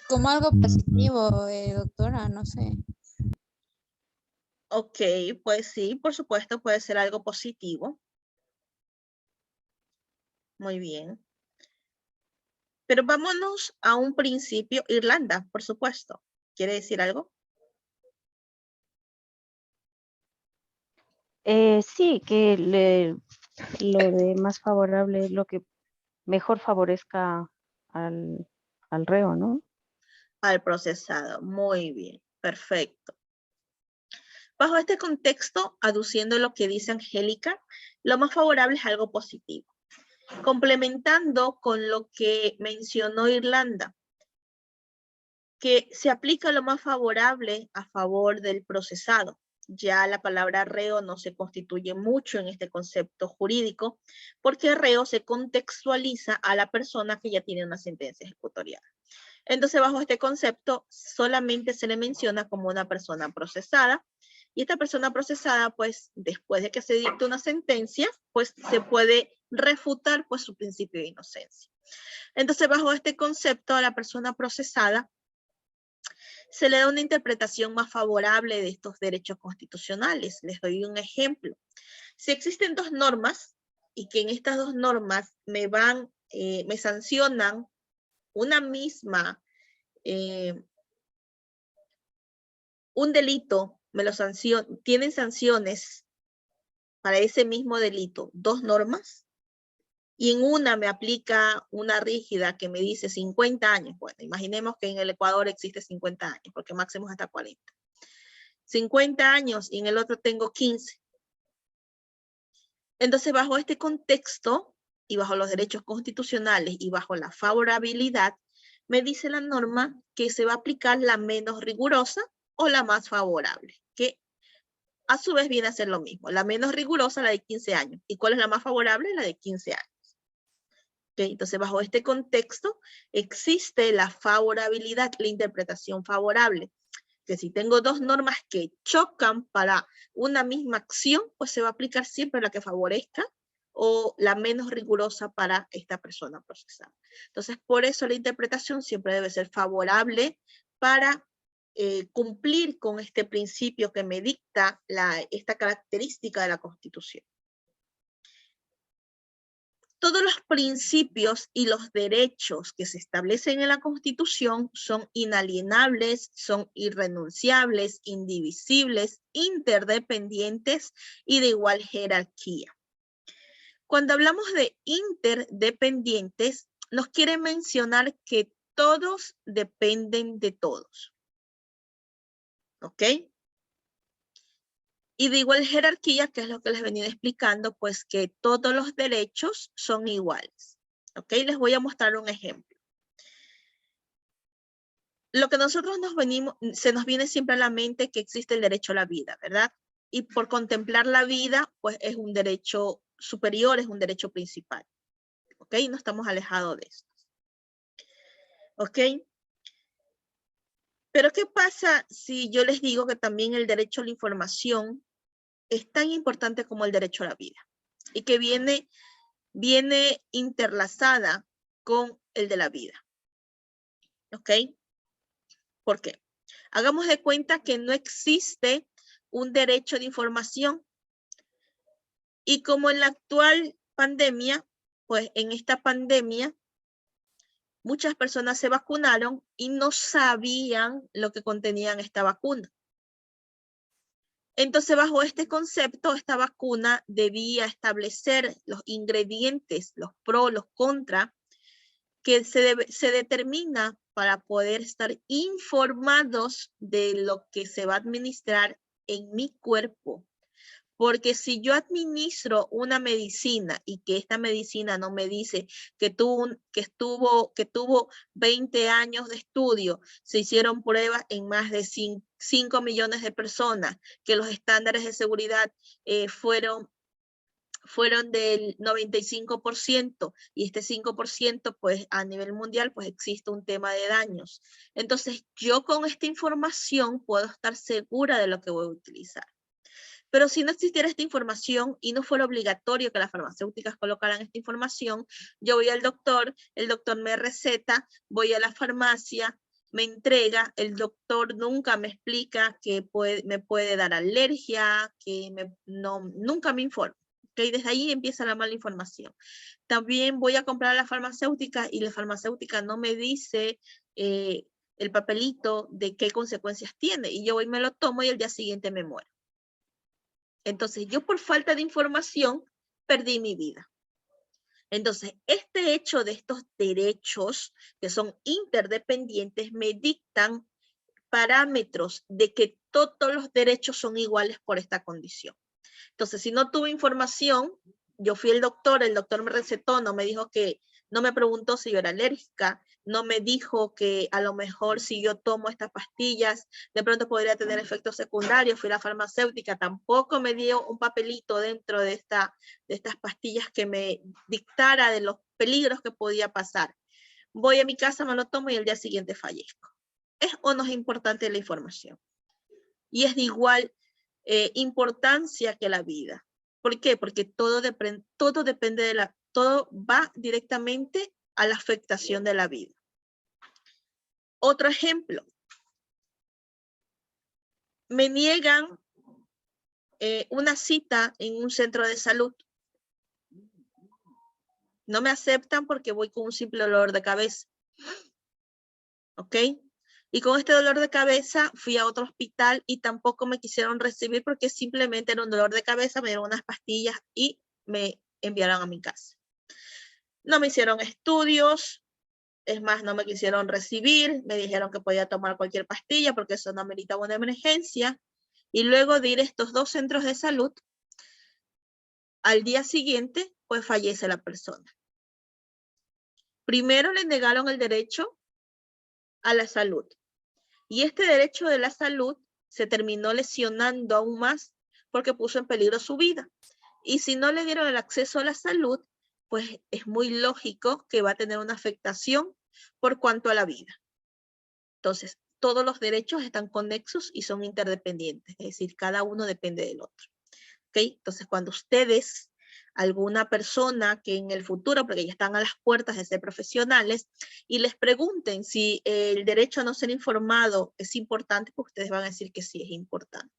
Como algo positivo, doctora, no sé. Ok, pues sí, por supuesto, puede ser algo positivo. Muy bien. Pero vámonos a un principio. Irlanda, por supuesto. ¿Quiere decir algo? Sí, que lo de más favorable, lo que mejor favorezca al reo, ¿no? Al procesado. Muy bien, perfecto. Bajo este contexto, aduciendo lo que dice Angélica, lo más favorable es algo positivo. Complementando con lo que mencionó Irlanda, que se aplica lo más favorable a favor del procesado. Ya la palabra reo no se constituye mucho en este concepto jurídico, porque reo se contextualiza a la persona que ya tiene una sentencia ejecutorial. Entonces, bajo este concepto, solamente se le menciona como una persona procesada, y esta persona procesada, pues, después de que se dicte una sentencia, pues, se puede refutar, pues, su principio de inocencia. Entonces, bajo este concepto, a la persona procesada se le da una interpretación más favorable de estos derechos constitucionales. Les doy un ejemplo. Si existen dos normas, y que en estas dos normas me sancionan una misma un delito, tienen sanciones para ese mismo delito, dos normas, y en una me aplica una rígida que me dice 50 años. Bueno, imaginemos que en el Ecuador existe 50 años, porque máximo es hasta 40. 50 años y en el otro tengo 15. Entonces, bajo este contexto y bajo los derechos constitucionales y bajo la favorabilidad, me dice la norma que se va a aplicar la menos rigurosa o la más favorable, que a su vez viene a ser lo mismo. La menos rigurosa, la de 15 años. ¿Y cuál es la más favorable? La de 15 años. ¿Okay? Entonces, bajo este contexto, existe la favorabilidad, la interpretación favorable. Que si tengo dos normas que chocan para una misma acción, pues se va a aplicar siempre la que favorezca o la menos rigurosa para esta persona procesada. Entonces, por eso la interpretación siempre debe ser favorable para cumplir con este principio que me dicta esta característica de la Constitución. Todos los principios y los derechos que se establecen en la Constitución son inalienables, son irrenunciables, indivisibles, interdependientes y de igual jerarquía. Cuando hablamos de interdependientes, nos quiere mencionar que todos dependen de todos. ¿Ok? Y de igual jerarquía, que es lo que les venía explicando, pues que todos los derechos son iguales. ¿Ok? Les voy a mostrar un ejemplo. Lo que nosotros se nos viene siempre a la mente que existe el derecho a la vida, ¿verdad? Y por contemplar la vida, pues es un derecho superior, es un derecho principal. ¿Ok? No estamos alejados de esto. ¿Ok? Pero ¿qué pasa si yo les digo que también el derecho a la información es tan importante como el derecho a la vida? Y que viene interlazada con el de la vida. ¿Ok? ¿Por qué? Hagamos de cuenta que no existe un derecho de información. Y como en la actual pandemia, pues en esta pandemia, muchas personas se vacunaron y no sabían lo que contenían esta vacuna. Entonces, bajo este concepto, esta vacuna debía establecer los ingredientes, los pros, los contras, que se determina para poder estar informados de lo que se va a administrar en mi cuerpo. Porque si yo administro una medicina y que esta medicina no me dice que tuvo 20 años de estudio, se hicieron pruebas en más de 5 millones de personas, que los estándares de seguridad fueron del 95% y este 5% pues a nivel mundial pues existe un tema de daños. Entonces yo con esta información puedo estar segura de lo que voy a utilizar. Pero si no existiera esta información y no fuera obligatorio que las farmacéuticas colocaran esta información, yo voy al doctor, el doctor me receta, voy a la farmacia, me entrega, el doctor nunca me explica que me puede dar alergia, nunca me informa. ¿Okay? Desde ahí empieza la mala información. También voy a comprar a la farmacéutica y la farmacéutica no me dice el papelito de qué consecuencias tiene. Y yo voy y me lo tomo y el día siguiente me muero. Entonces, yo por falta de información perdí mi vida. Entonces, este hecho de estos derechos que son interdependientes me dictan parámetros de que todos los derechos son iguales por esta condición. Entonces, si no tuve información, yo fui al doctor, el doctor me recetó, no me dijo que, no me preguntó si yo era alérgica, no me dijo que a lo mejor si yo tomo estas pastillas, de pronto podría tener efectos secundarios. Fui a la farmacéutica, tampoco me dio un papelito dentro de estas pastillas que me dictara de los peligros que podía pasar. Voy a mi casa, me lo tomo y el día siguiente fallezco. ¿Es o no es importante la información? Y es de igual importancia que la vida. ¿Por qué? Porque todo va directamente a la afectación de la vida. Otro ejemplo. Me niegan una cita en un centro de salud. No me aceptan porque voy con un simple dolor de cabeza. ¿Ok? Y con este dolor de cabeza fui a otro hospital y tampoco me quisieron recibir porque simplemente era un dolor de cabeza, me dieron unas pastillas y me enviaron a mi casa. No me hicieron estudios, es más, no me quisieron recibir, me dijeron que podía tomar cualquier pastilla porque eso no meritaba una emergencia. Y luego de ir a estos dos centros de salud, al día siguiente, pues fallece la persona. Primero le negaron el derecho a la salud. Y este derecho de la salud se terminó lesionando aún más porque puso en peligro su vida. Y si no le dieron el acceso a la salud, pues es muy lógico que va a tener una afectación por cuanto a la vida. Entonces, todos los derechos están conexos y son interdependientes, es decir, cada uno depende del otro. ¿Ok? Entonces, cuando ustedes, alguna persona que en el futuro, porque ya están a las puertas de ser profesionales, y les pregunten si el derecho a no ser informado es importante, pues ustedes van a decir que sí es importante.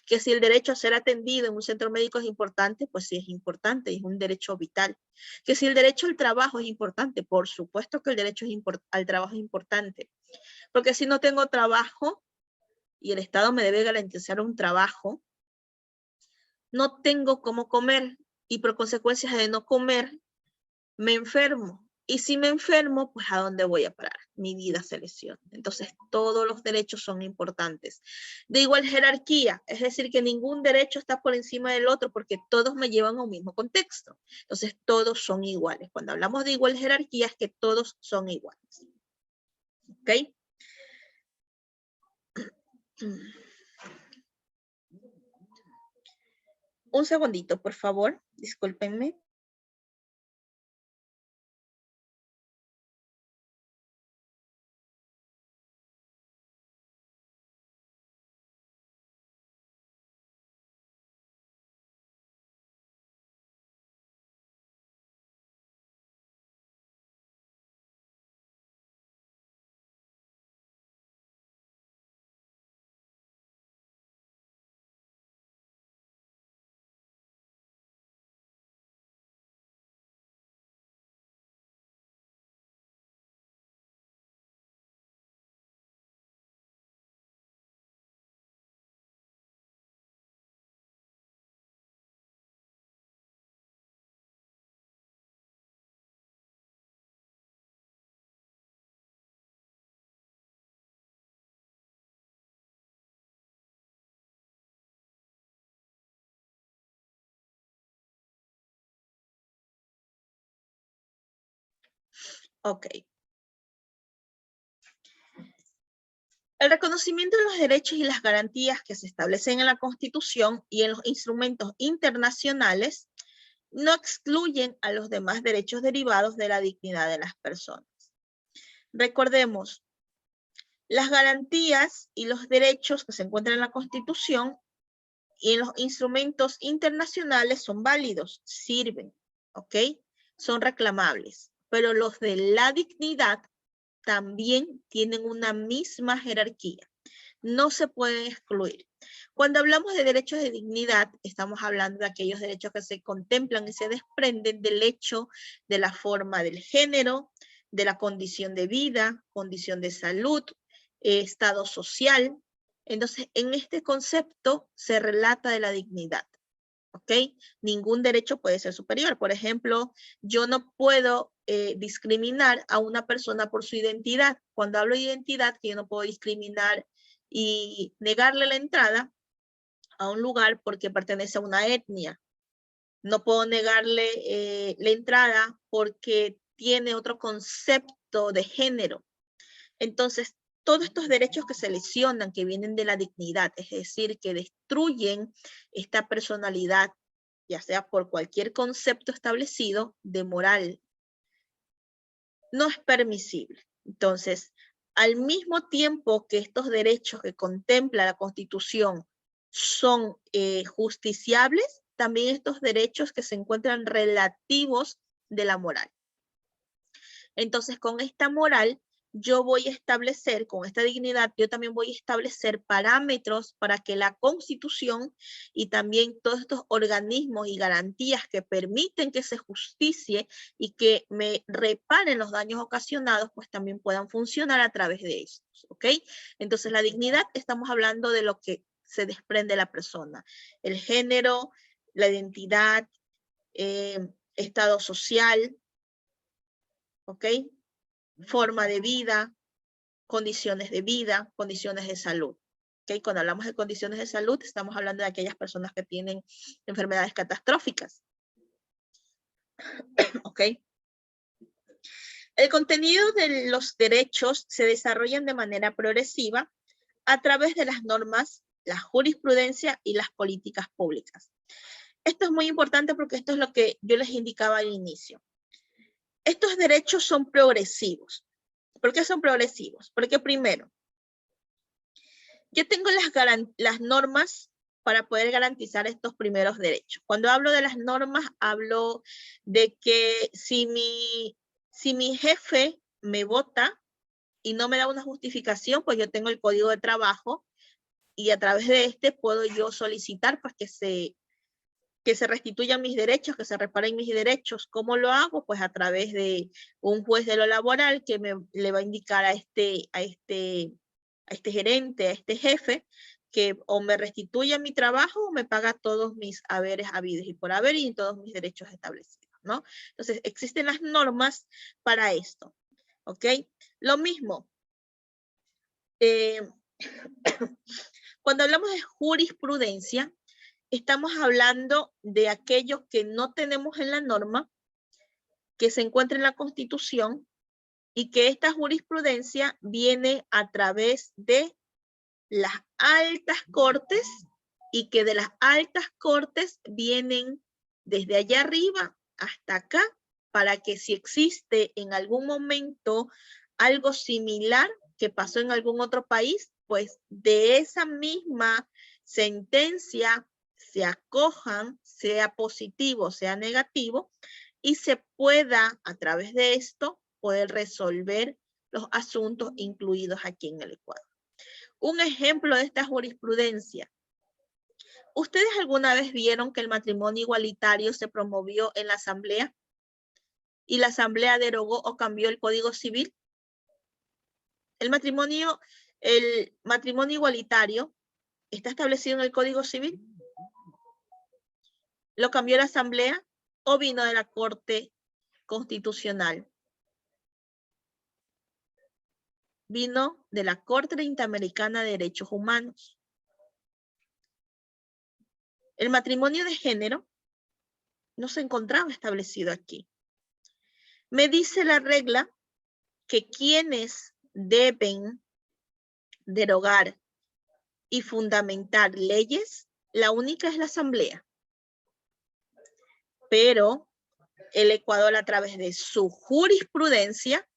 Que si el derecho a ser atendido en un centro médico es importante, pues sí es importante, es un derecho vital. Que si el derecho al trabajo es importante, por supuesto que el derecho al trabajo es importante. Porque si no tengo trabajo y el Estado me debe garantizar un trabajo, no tengo cómo comer y por consecuencias de no comer, me enfermo. Y si me enfermo, pues ¿a dónde voy a parar? Mi vida se lesiona. Entonces, todos los derechos son importantes. De igual jerarquía, es decir, que ningún derecho está por encima del otro porque todos me llevan a un mismo contexto. Entonces, todos son iguales. Cuando hablamos de igual jerarquía, es que todos son iguales. ¿Ok? Un segundito, por favor. Discúlpenme. Ok. El reconocimiento de los derechos y las garantías que se establecen en la Constitución y en los instrumentos internacionales no excluyen a los demás derechos derivados de la dignidad de las personas. Recordemos, las garantías y los derechos que se encuentran en la Constitución y en los instrumentos internacionales son válidos, sirven, ¿ok? Son reclamables, pero los de la dignidad también tienen una misma jerarquía. No se pueden excluir. Cuando hablamos de derechos de dignidad, estamos hablando de aquellos derechos que se contemplan y se desprenden del hecho de la forma del género, de la condición de vida, condición de salud, estado social. Entonces, en este concepto se relata de la dignidad. ¿Ok? Ningún derecho puede ser superior. Por ejemplo, yo no puedo discriminar a una persona por su identidad. Cuando hablo de identidad, que yo no puedo discriminar y negarle la entrada a un lugar porque pertenece a una etnia. No puedo negarle la entrada porque tiene otro concepto de género. Entonces, todos estos derechos que se lesionan, que vienen de la dignidad, es decir, que destruyen esta personalidad, ya sea por cualquier concepto establecido de moral, no es permisible. Entonces, al mismo tiempo que estos derechos que contempla la Constitución son justiciables, también estos derechos que se encuentran relativos de la moral. Entonces, con esta moral, yo voy a establecer, con esta dignidad, yo también voy a establecer parámetros para que la Constitución y también todos estos organismos y garantías que permiten que se justicie y que me reparen los daños ocasionados, pues también puedan funcionar a través de estos, ¿ok? Entonces, la dignidad, estamos hablando de lo que se desprende de la persona. El género, la identidad, estado social, ¿ok? Forma de vida, condiciones de salud. ¿Okay? Cuando hablamos de condiciones de salud, estamos hablando de aquellas personas que tienen enfermedades catastróficas. ¿Ok? El contenido de los derechos se desarrollan de manera progresiva a través de las normas, la jurisprudencia y las políticas públicas. Esto es muy importante porque esto es lo que yo les indicaba al inicio. Estos derechos son progresivos. ¿Por qué son progresivos? Porque primero, yo tengo las normas para poder garantizar estos primeros derechos. Cuando hablo de las normas, hablo de que si mi jefe me vota y no me da una justificación, pues yo tengo el código de trabajo y a través de este puedo yo solicitar pues, que se restituyan mis derechos, que se reparen mis derechos. ¿Cómo lo hago? Pues a través de un juez de lo laboral que le va a indicar a este gerente, a este jefe, que o me restituya mi trabajo o me paga todos mis haberes habidos y por haber y todos mis derechos establecidos, ¿no? Entonces, existen las normas para esto, ¿ok? Lo mismo, cuando hablamos de jurisprudencia, estamos hablando de aquello que no tenemos en la norma, que se encuentra en la Constitución, y que esta jurisprudencia viene a través de las altas cortes y que de las altas cortes vienen desde allá arriba hasta acá para que si existe en algún momento algo similar que pasó en algún otro país, pues de esa misma sentencia se acojan, sea positivo, sea negativo, y se pueda a través de esto poder resolver los asuntos incluidos aquí en el Ecuador. Un ejemplo de esta jurisprudencia. ¿Ustedes alguna vez vieron que el matrimonio igualitario se promovió en la Asamblea? ¿Y la Asamblea derogó o cambió el Código Civil? El matrimonio igualitario está establecido en el Código Civil. ¿Lo cambió la Asamblea o vino de la Corte Constitucional? Vino de la Corte Interamericana de Derechos Humanos. El matrimonio de género no se encontraba establecido aquí. Me dice la regla que quienes deben derogar y fundamentar leyes, la única es la Asamblea. Pero el Ecuador, a través de su jurisprudencia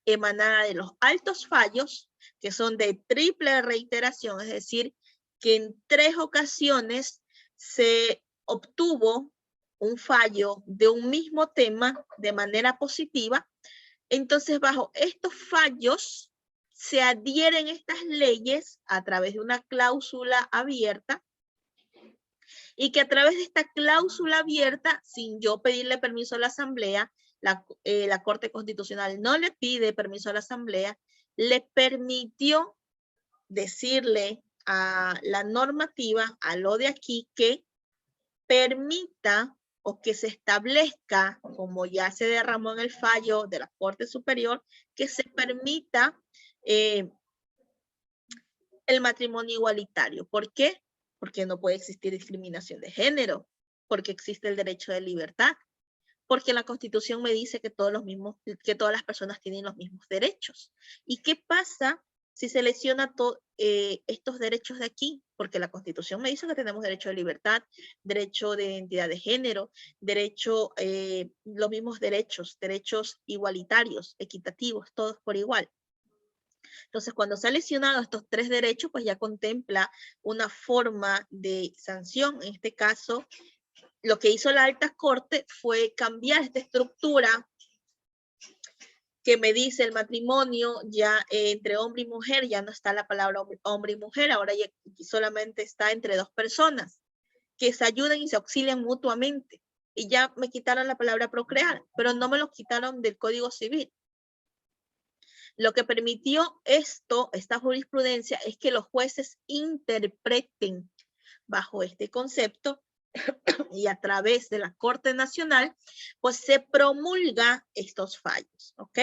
emanada de los altos fallos, que son de triple reiteración, es decir, que en 3 ocasiones se obtuvo un fallo de un mismo tema de manera positiva. Entonces, bajo estos fallos se adhieren estas leyes a través de una cláusula abierta, y que a través de esta cláusula abierta, sin yo pedirle permiso a la Asamblea, la Corte Constitucional no le pide permiso a la Asamblea, le permitió decirle a la normativa, a lo de aquí, que permita o que se establezca, como ya se derramó en el fallo de la Corte Superior, que se permita el matrimonio igualitario. ¿Por qué? Porque no puede existir discriminación de género, porque existe el derecho de libertad, porque la Constitución me dice que todas las personas tienen los mismos derechos. ¿Y qué pasa si se lesiona estos derechos de aquí? Porque la Constitución me dice que tenemos derecho de libertad, derecho de identidad de género, los mismos derechos igualitarios, equitativos, todos por igual. Entonces, cuando se han lesionado estos 3 derechos, pues ya contempla una forma de sanción. En este caso, lo que hizo la Alta Corte fue cambiar esta estructura que me dice el matrimonio ya entre hombre y mujer, ya no está la palabra hombre y mujer, ahora ya solamente está entre 2 personas que se ayudan y se auxilian mutuamente. Y ya me quitaron la palabra procrear, pero no me lo quitaron del Código Civil. Lo que permitió esta jurisprudencia, es que los jueces interpreten bajo este concepto y a través de la Corte Nacional, pues se promulga estos fallos, ¿ok?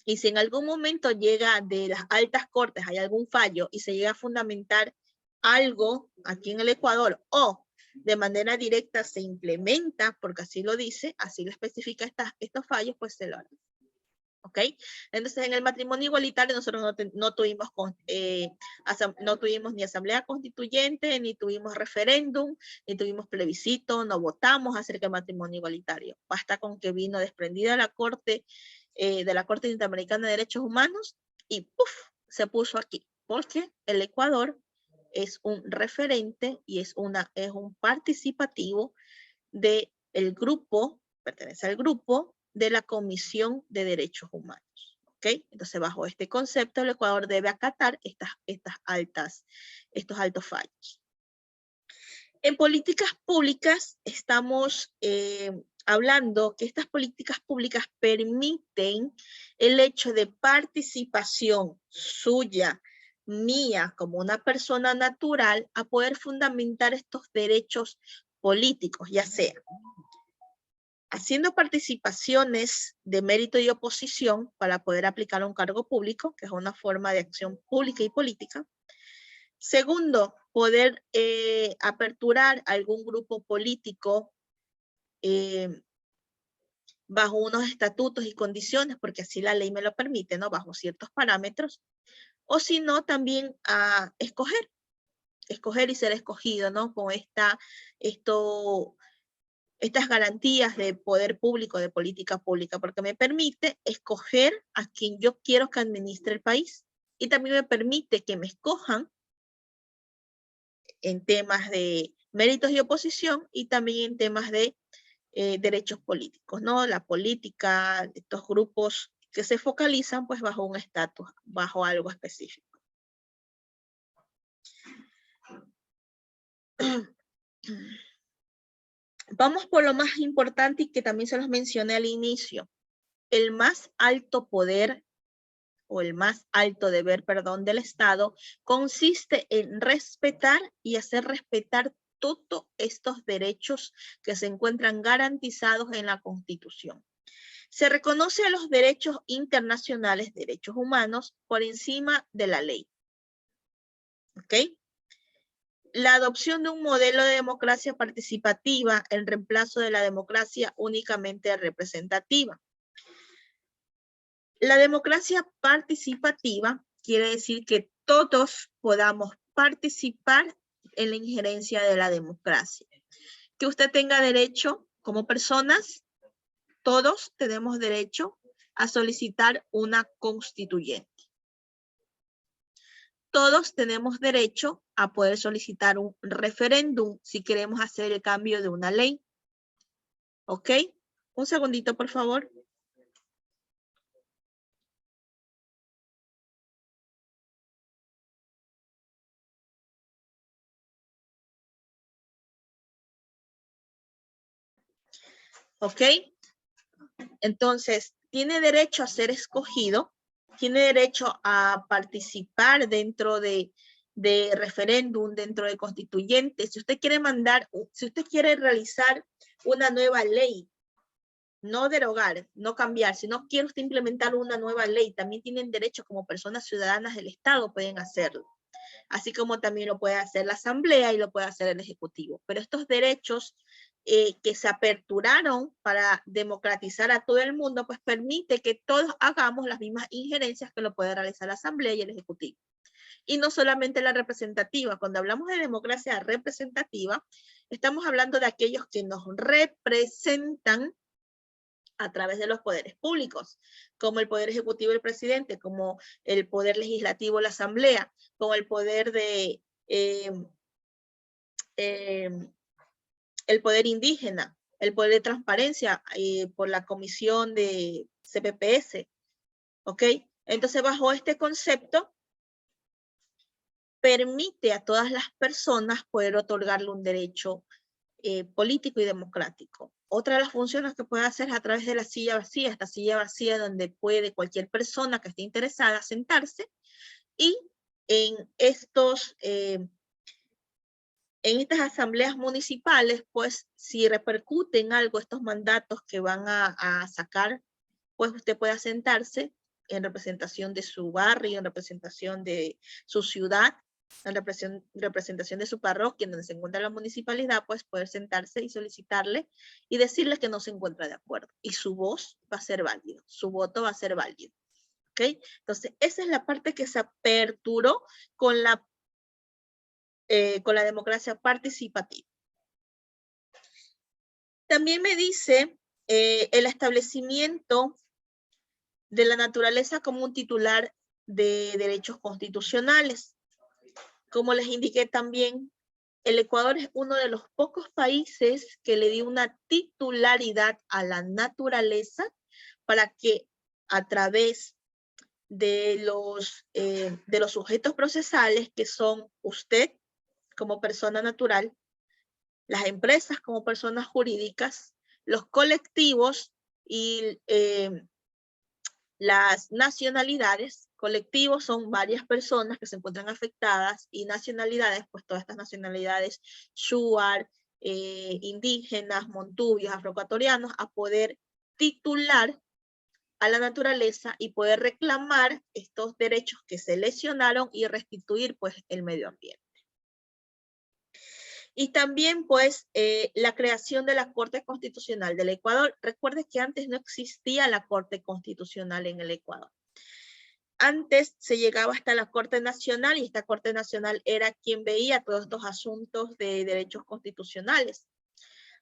Y si en algún momento llega de las altas cortes, hay algún fallo y se llega a fundamentar algo aquí en el Ecuador o de manera directa se implementa, porque así lo dice, así lo especifica estos fallos, pues se lo hará. ¿Ok? Entonces, en el matrimonio igualitario nosotros no tuvimos ni asamblea constituyente, ni tuvimos referéndum, ni tuvimos plebiscito, no votamos acerca del matrimonio igualitario. Basta con que vino desprendida de la Corte Interamericana de Derechos Humanos y ¡puf! Se puso aquí, porque el Ecuador es un referente y es un participativo del grupo, pertenece al grupo de la Comisión de Derechos Humanos. ¿Ok? Entonces, bajo este concepto, el Ecuador debe acatar estos altos fallos. En políticas públicas estamos hablando que estas políticas públicas permiten el hecho de participación suya, mía, como una persona natural, a poder fundamentar estos derechos políticos, ya sea haciendo participaciones de mérito y oposición para poder aplicar a un cargo público, que es una forma de acción pública y política. Segundo, poder aperturar algún grupo político bajo unos estatutos y condiciones, porque así la ley me lo permite, ¿no? Bajo ciertos parámetros. O si no, también a escoger y ser escogido, ¿no? Con estas garantías de poder público, de política pública, porque me permite escoger a quien yo quiero que administre el país. Y también me permite que me escojan en temas de méritos y oposición y también en temas de derechos políticos, ¿no? La política, estos grupos que se focalizan pues bajo un estatus, bajo algo específico. Vamos por lo más importante y que también se los mencioné al inicio. El más alto poder o el más alto deber, perdón, del Estado consiste en respetar y hacer respetar todos estos derechos que se encuentran garantizados en la Constitución. Se reconoce a los derechos internacionales, derechos humanos, por encima de la ley. ¿Ok? La adopción de un modelo de democracia participativa en reemplazo de la democracia únicamente representativa. La democracia participativa quiere decir que todos podamos participar en la injerencia de la democracia. Que usted tenga derecho, como personas, todos tenemos derecho a solicitar una constituyente. Todos tenemos derecho a poder solicitar un referéndum si queremos hacer el cambio de una ley. ¿Ok? Un segundito, por favor. ¿Ok? Entonces, tiene derecho a ser escogido, tiene derecho a participar dentro de referéndum, dentro de constituyentes. Si usted quiere si usted quiere realizar una nueva ley, no derogar, no cambiar, sino quiere usted implementar una nueva ley, también tienen derecho como personas ciudadanas del Estado, pueden hacerlo. Así como también lo puede hacer la Asamblea y lo puede hacer el Ejecutivo. Pero estos derechos que se aperturaron para democratizar a todo el mundo, pues permite que todos hagamos las mismas injerencias que lo puede realizar la Asamblea y el Ejecutivo. Y no solamente la representativa. Cuando hablamos de democracia representativa, estamos hablando de aquellos que nos representan a través de los poderes públicos, como el poder ejecutivo el presidente, como el poder legislativo la Asamblea, como el poder el poder indígena, el poder de transparencia por la comisión de CPPS, ¿ok? Entonces, bajo este concepto, permite a todas las personas poder otorgarle un derecho político y democrático. Otra de las funciones que puede hacer es a través de la silla vacía, esta silla vacía donde puede cualquier persona que esté interesada sentarse y en estas asambleas municipales, pues si repercuten algo estos mandatos que van a sacar, pues usted puede sentarse en representación de su barrio, en representación de su ciudad, en representación de su parroquia, en donde se encuentra la municipalidad, pues poder sentarse y solicitarle y decirle que no se encuentra de acuerdo. Y su voz va a ser válido, su voto va a ser válido. ¿Ok? Entonces, esa es la parte que se aperturó con la democracia participativa. También me dice el establecimiento de la naturaleza como un titular de derechos constitucionales. Como les indiqué también, el Ecuador es uno de los pocos países que le dio una titularidad a la naturaleza para que a través de los sujetos procesales que son usted como persona natural, las empresas como personas jurídicas, los colectivos y las nacionalidades. Colectivos son varias personas que se encuentran afectadas y nacionalidades, pues todas estas nacionalidades, shuar, indígenas, montubios, afroecuatorianos, a poder titular a la naturaleza y poder reclamar estos derechos que se lesionaron y restituir pues el medio ambiente. Y también, pues, la creación de la Corte Constitucional del Ecuador. Recuerde que antes no existía la Corte Constitucional en el Ecuador. Antes se llegaba hasta la Corte Nacional y esta Corte Nacional era quien veía todos estos asuntos de derechos constitucionales.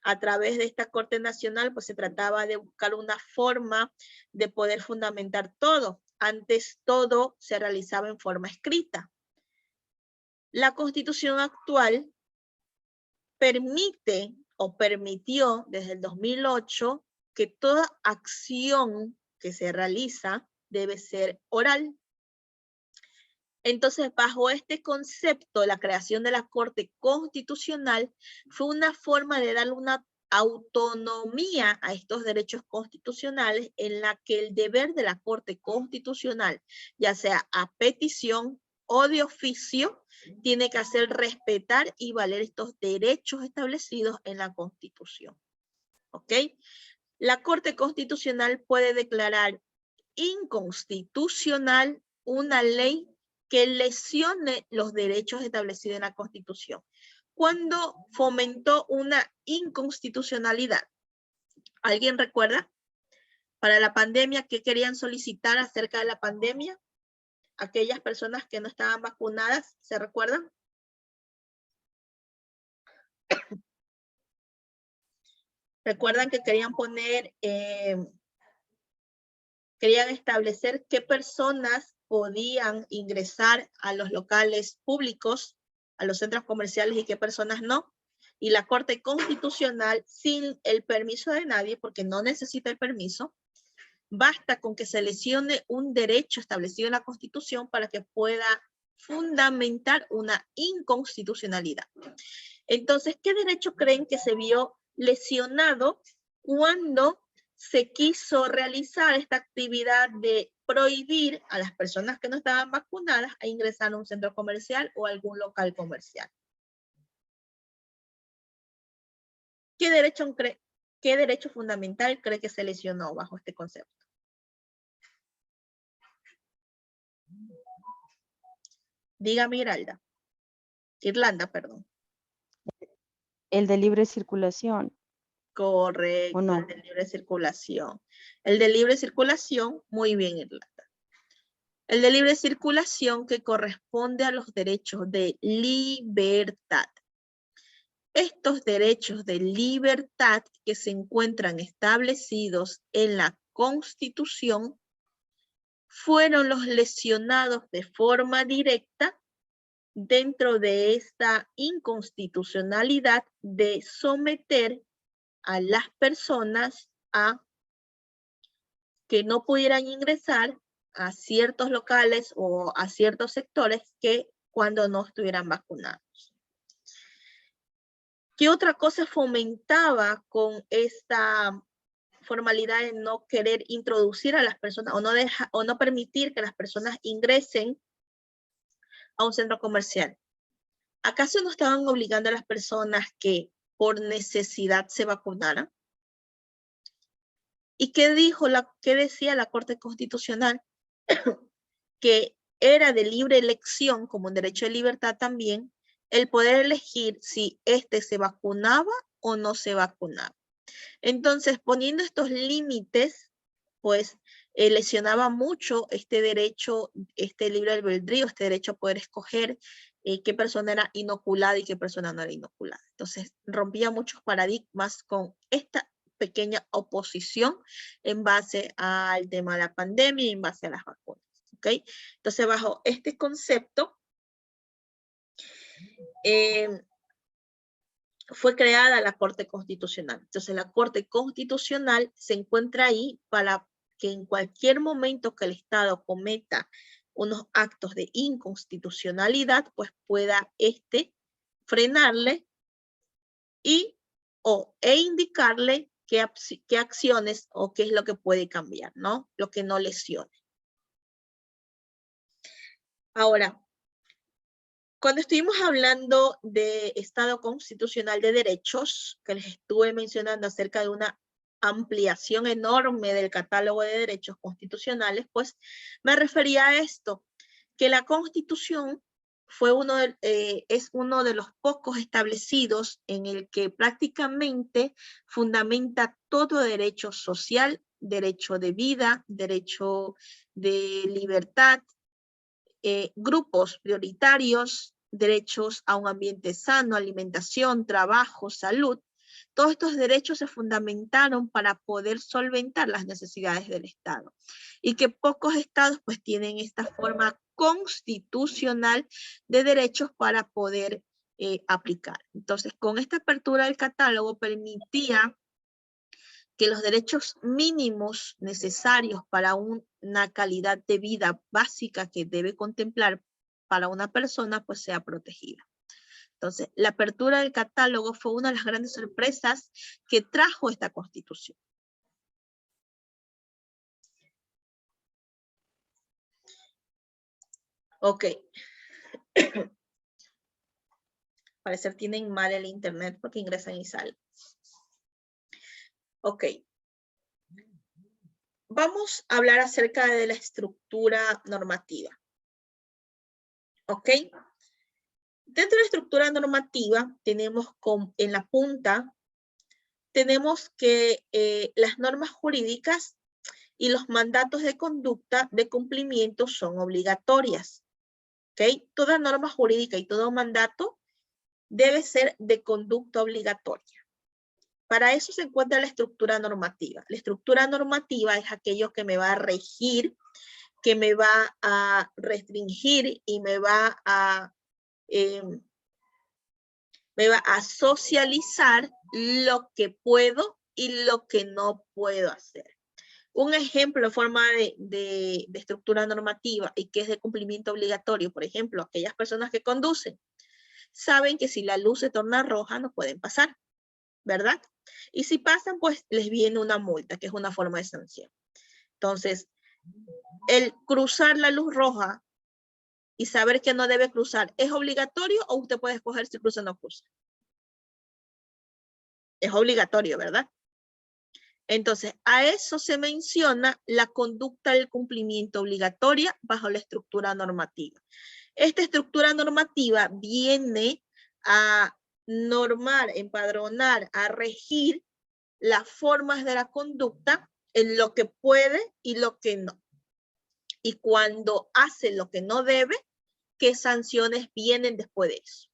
A través de esta Corte Nacional, pues se trataba de buscar una forma de poder fundamentar todo. Antes todo se realizaba en forma escrita. La Constitución actual permite o permitió desde el 2008 que toda acción que se realiza debe ser oral. Entonces, bajo este concepto, la creación de la Corte Constitucional fue una forma de darle una autonomía a estos derechos constitucionales en la que el deber de la Corte Constitucional, ya sea a petición o de oficio, tiene que hacer respetar y valer estos derechos establecidos en la Constitución. ¿Ok? La Corte Constitucional puede declarar inconstitucional una ley que lesione los derechos establecidos en la Constitución. ¿Cuándo fomentó una inconstitucionalidad? ¿Alguien recuerda? Para la pandemia, ¿qué querían solicitar acerca de la pandemia? Aquellas personas que no estaban vacunadas, ¿se recuerdan? Recuerdan que querían poner, querían establecer qué personas podían ingresar a los locales públicos, a los centros comerciales y qué personas no. Y la Corte Constitucional, sin el permiso de nadie, porque no necesita el permiso, basta con que se lesione un derecho establecido en la Constitución para que pueda fundamentar una inconstitucionalidad. Entonces, ¿qué derecho creen que se vio lesionado cuando se quiso realizar esta actividad de prohibir a las personas que no estaban vacunadas a ingresar a un centro comercial o a algún local comercial? ¿Qué derecho fundamental cree que se lesionó bajo este concepto? Dígame, Irlanda, perdón. El de libre circulación. Correcto, ¿O no? el de libre circulación. El de libre circulación, muy bien, Irlanda. El de libre circulación que corresponde a los derechos de libertad. Estos derechos de libertad que se encuentran establecidos en la Constitución fueron los lesionados de forma directa dentro de esta inconstitucionalidad de someter a las personas a que no pudieran ingresar a ciertos locales o a ciertos sectores que cuando no estuvieran vacunados. ¿Qué otra cosa fomentaba con esta formalidad de no querer introducir a las personas o no permitir que las personas ingresen a un centro comercial? ¿Acaso no estaban obligando a las personas que por necesidad se vacunaran? ¿Y qué decía la Corte Constitucional? Que era de libre elección, como un derecho de libertad también, el poder elegir si se vacunaba o no se vacunaba. Entonces, poniendo estos límites, pues lesionaba mucho este derecho, este libre albedrío, este derecho a poder escoger qué persona era inoculada y qué persona no era inoculada. Entonces, rompía muchos paradigmas con esta pequeña oposición en base al tema de la pandemia y en base a las vacunas. ¿Ok? Entonces, bajo este concepto, fue creada la Corte Constitucional. Entonces, la Corte Constitucional se encuentra ahí para que en cualquier momento que el Estado cometa unos actos de inconstitucionalidad, pues pueda frenarle e indicarle qué acciones o qué es lo que puede cambiar, ¿no? Lo que no lesione. Ahora, cuando estuvimos hablando de Estado Constitucional de Derechos, que les estuve mencionando acerca de una ampliación enorme del catálogo de derechos constitucionales, pues me refería a esto, que la Constitución es uno de los pocos establecidos en el que prácticamente fundamenta todo derecho social, derecho de vida, derecho de libertad, grupos prioritarios, derechos a un ambiente sano, alimentación, trabajo, salud. Todos estos derechos se fundamentaron para poder solventar las necesidades del Estado. Y que pocos estados pues tienen esta forma constitucional de derechos para poder aplicar. Entonces, con esta apertura del catálogo permitía que los derechos mínimos necesarios para una calidad de vida básica que debe contemplar para una persona, pues sea protegida. Entonces, la apertura del catálogo fue una de las grandes sorpresas que trajo esta Constitución. Ok. Parecer tienen mal el internet porque ingresan y salen. Ok. Vamos a hablar acerca de la estructura normativa. ¿Ok? Dentro de la estructura normativa tenemos en la punta, tenemos que las normas jurídicas y los mandatos de conducta de cumplimiento son obligatorias. ¿Ok? Toda norma jurídica y todo mandato debe ser de conducta obligatoria. Para eso se encuentra la estructura normativa. La estructura normativa es aquello que me va a regir, que me va a restringir y me va a socializar lo que puedo y lo que no puedo hacer. Un ejemplo en forma de estructura normativa y que es de cumplimiento obligatorio, por ejemplo, aquellas personas que conducen, saben que si la luz se torna roja no pueden pasar, ¿verdad? Y si pasan, pues les viene una multa, que es una forma de sanción. Entonces, el cruzar la luz roja y saber que no debe cruzar, ¿es obligatorio o usted puede escoger si cruza o no cruza? Es obligatorio, ¿verdad? Entonces, a eso se menciona la conducta del cumplimiento obligatoria bajo la estructura normativa. Esta estructura normativa viene a normar, empadronar, a regir las formas de la conducta en lo que puede y lo que no. Y cuando hace lo que no debe, ¿qué sanciones vienen después de eso?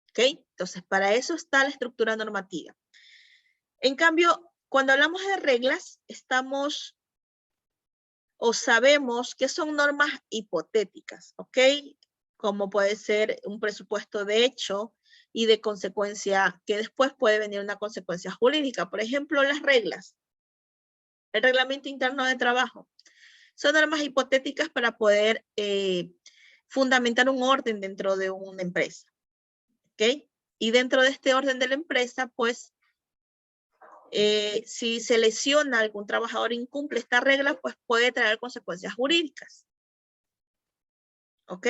¿Ok? Entonces, para eso está la estructura normativa. En cambio, cuando hablamos de reglas, estamos o sabemos que son normas hipotéticas, ¿ok? Como puede ser un presupuesto de hecho y de consecuencia, que después puede venir una consecuencia jurídica. Por ejemplo, las reglas. El reglamento interno de trabajo. Son normas hipotéticas para poder fundamentar un orden dentro de una empresa, ¿ok? Y dentro de este orden de la empresa, pues, si se lesiona algún trabajador, incumple esta regla, pues puede traer consecuencias jurídicas. ¿Ok?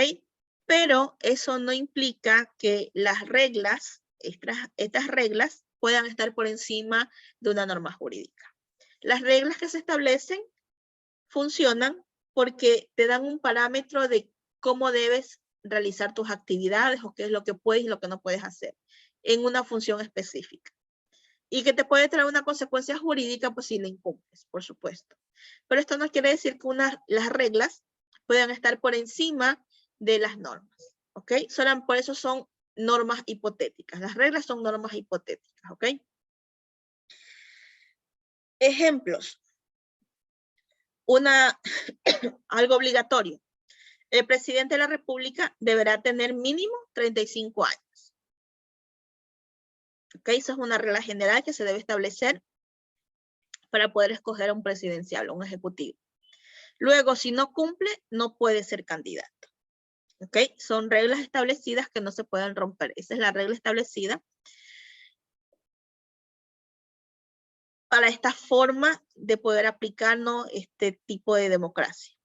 Pero eso no implica que las reglas, estas reglas, puedan estar por encima de una norma jurídica. Las reglas que se establecen funcionan porque te dan un parámetro de cómo debes realizar tus actividades o qué es lo que puedes y lo que no puedes hacer en una función específica. Y que te puede traer una consecuencia jurídica pues si la incumples, por supuesto. Pero esto no quiere decir que las reglas puedan estar por encima de las normas, ¿ok? Solo por eso son normas hipotéticas. Las reglas son normas hipotéticas, ¿ok? Ejemplos. Algo obligatorio. El presidente de la República deberá tener mínimo 35 años. ¿Ok? Esa es una regla general que se debe establecer para poder escoger a un presidencial, un ejecutivo. Luego, si no cumple, no puede ser candidato. ¿Ok? Son reglas establecidas que no se pueden romper. Esa es la regla establecida para esta forma de poder aplicarnos este tipo de democracia,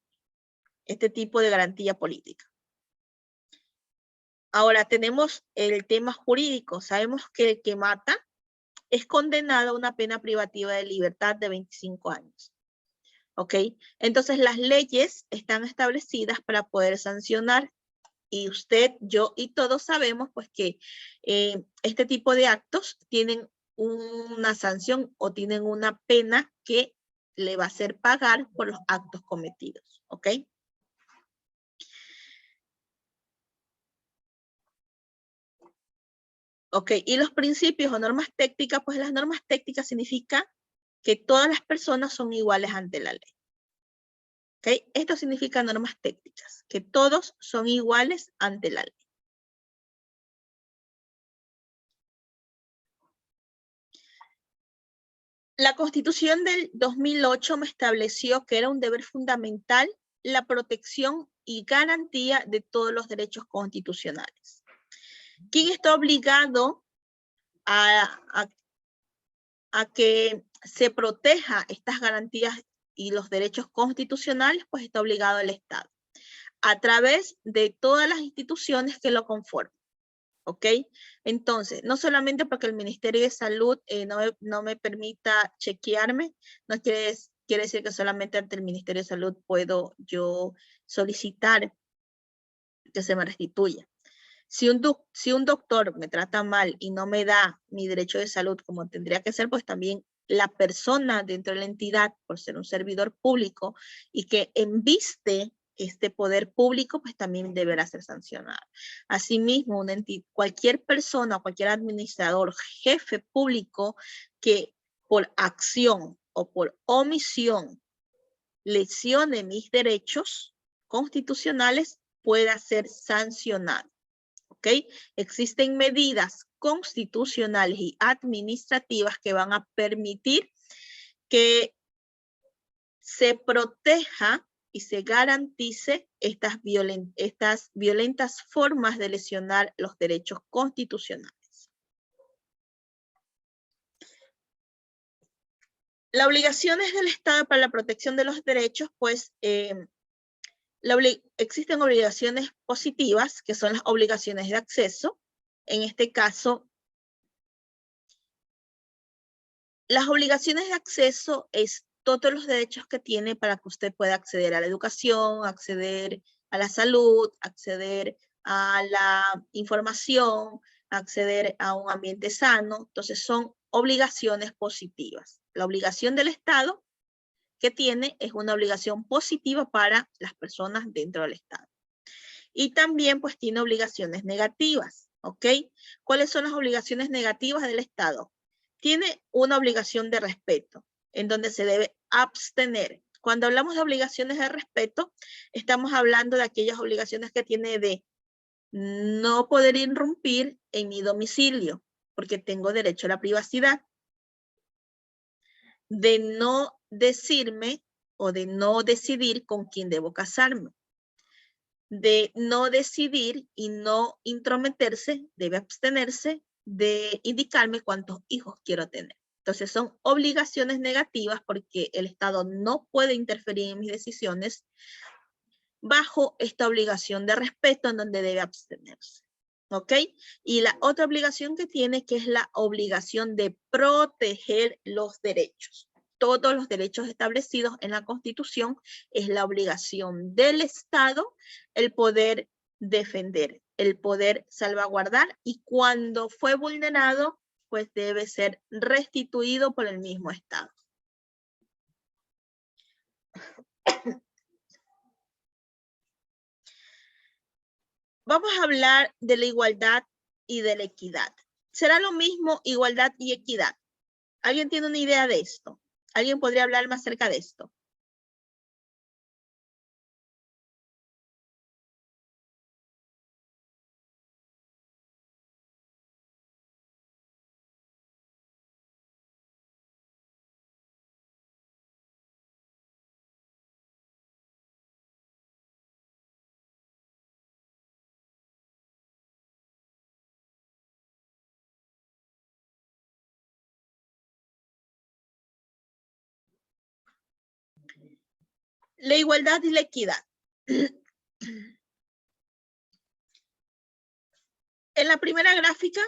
este tipo de garantía política. Ahora tenemos el tema jurídico. Sabemos que el que mata es condenado a una pena privativa de libertad de 25 años. ¿Ok? Entonces las leyes están establecidas para poder sancionar y usted, yo y todos sabemos pues que este tipo de actos tienen una sanción o tienen una pena que le va a hacer pagar por los actos cometidos. ¿Ok? Ok, y los principios o normas técnicas, pues las normas técnicas significa que todas las personas son iguales ante la ley. ¿Ok? Esto significa normas técnicas, que todos son iguales ante la ley. La Constitución del 2008 me estableció que era un deber fundamental la protección y garantía de todos los derechos constitucionales. ¿Quién está obligado a que se proteja estas garantías y los derechos constitucionales? Pues está obligado el Estado, a través de todas las instituciones que lo conforman. ¿Ok? Entonces, no solamente porque el Ministerio de Salud no me permita chequearme, no quiere decir que solamente ante el Ministerio de Salud puedo yo solicitar que se me restituya. Si un doctor me trata mal y no me da mi derecho de salud como tendría que ser, pues también la persona dentro de la entidad, por ser un servidor público, y que embiste este poder público, pues también deberá ser sancionado. Asimismo, cualquier persona, cualquier administrador, jefe público que por acción o por omisión lesione mis derechos constitucionales pueda ser sancionado. ¿Ok? Existen medidas constitucionales y administrativas que van a permitir que se proteja y se garantice estas violentas formas de lesionar los derechos constitucionales. Las obligaciones del Estado para la protección de los derechos, pues, existen obligaciones positivas, que son las obligaciones de acceso. En este caso, las obligaciones de acceso es todos los derechos que tiene para que usted pueda acceder a la educación, acceder a la salud, acceder a la información, acceder a un ambiente sano. Entonces son obligaciones positivas. La obligación del Estado que tiene es una obligación positiva para las personas dentro del Estado. Y también pues tiene obligaciones negativas, ¿ok? ¿Cuáles son las obligaciones negativas del Estado? Tiene una obligación de respeto, en donde se debe abstener. Cuando hablamos de obligaciones de respeto, estamos hablando de aquellas obligaciones que tiene de no poder irrumpir en mi domicilio, porque tengo derecho a la privacidad. De no decirme o de no decidir con quién debo casarme. De no decidir y no intrometerse, debe abstenerse de indicarme cuántos hijos quiero tener. Entonces son obligaciones negativas porque el Estado no puede interferir en mis decisiones bajo esta obligación de respeto en donde debe abstenerse. ¿Ok? Y la otra obligación que tiene, que es la obligación de proteger los derechos. Todos los derechos establecidos en la Constitución es la obligación del Estado el poder defender, el poder salvaguardar, y cuando fue vulnerado, pues debe ser restituido por el mismo Estado. Vamos a hablar de la igualdad y de la equidad. ¿Será lo mismo igualdad y equidad? ¿Alguien tiene una idea de esto? ¿Alguien podría hablar más acerca de esto? La igualdad y la equidad. En la primera gráfica,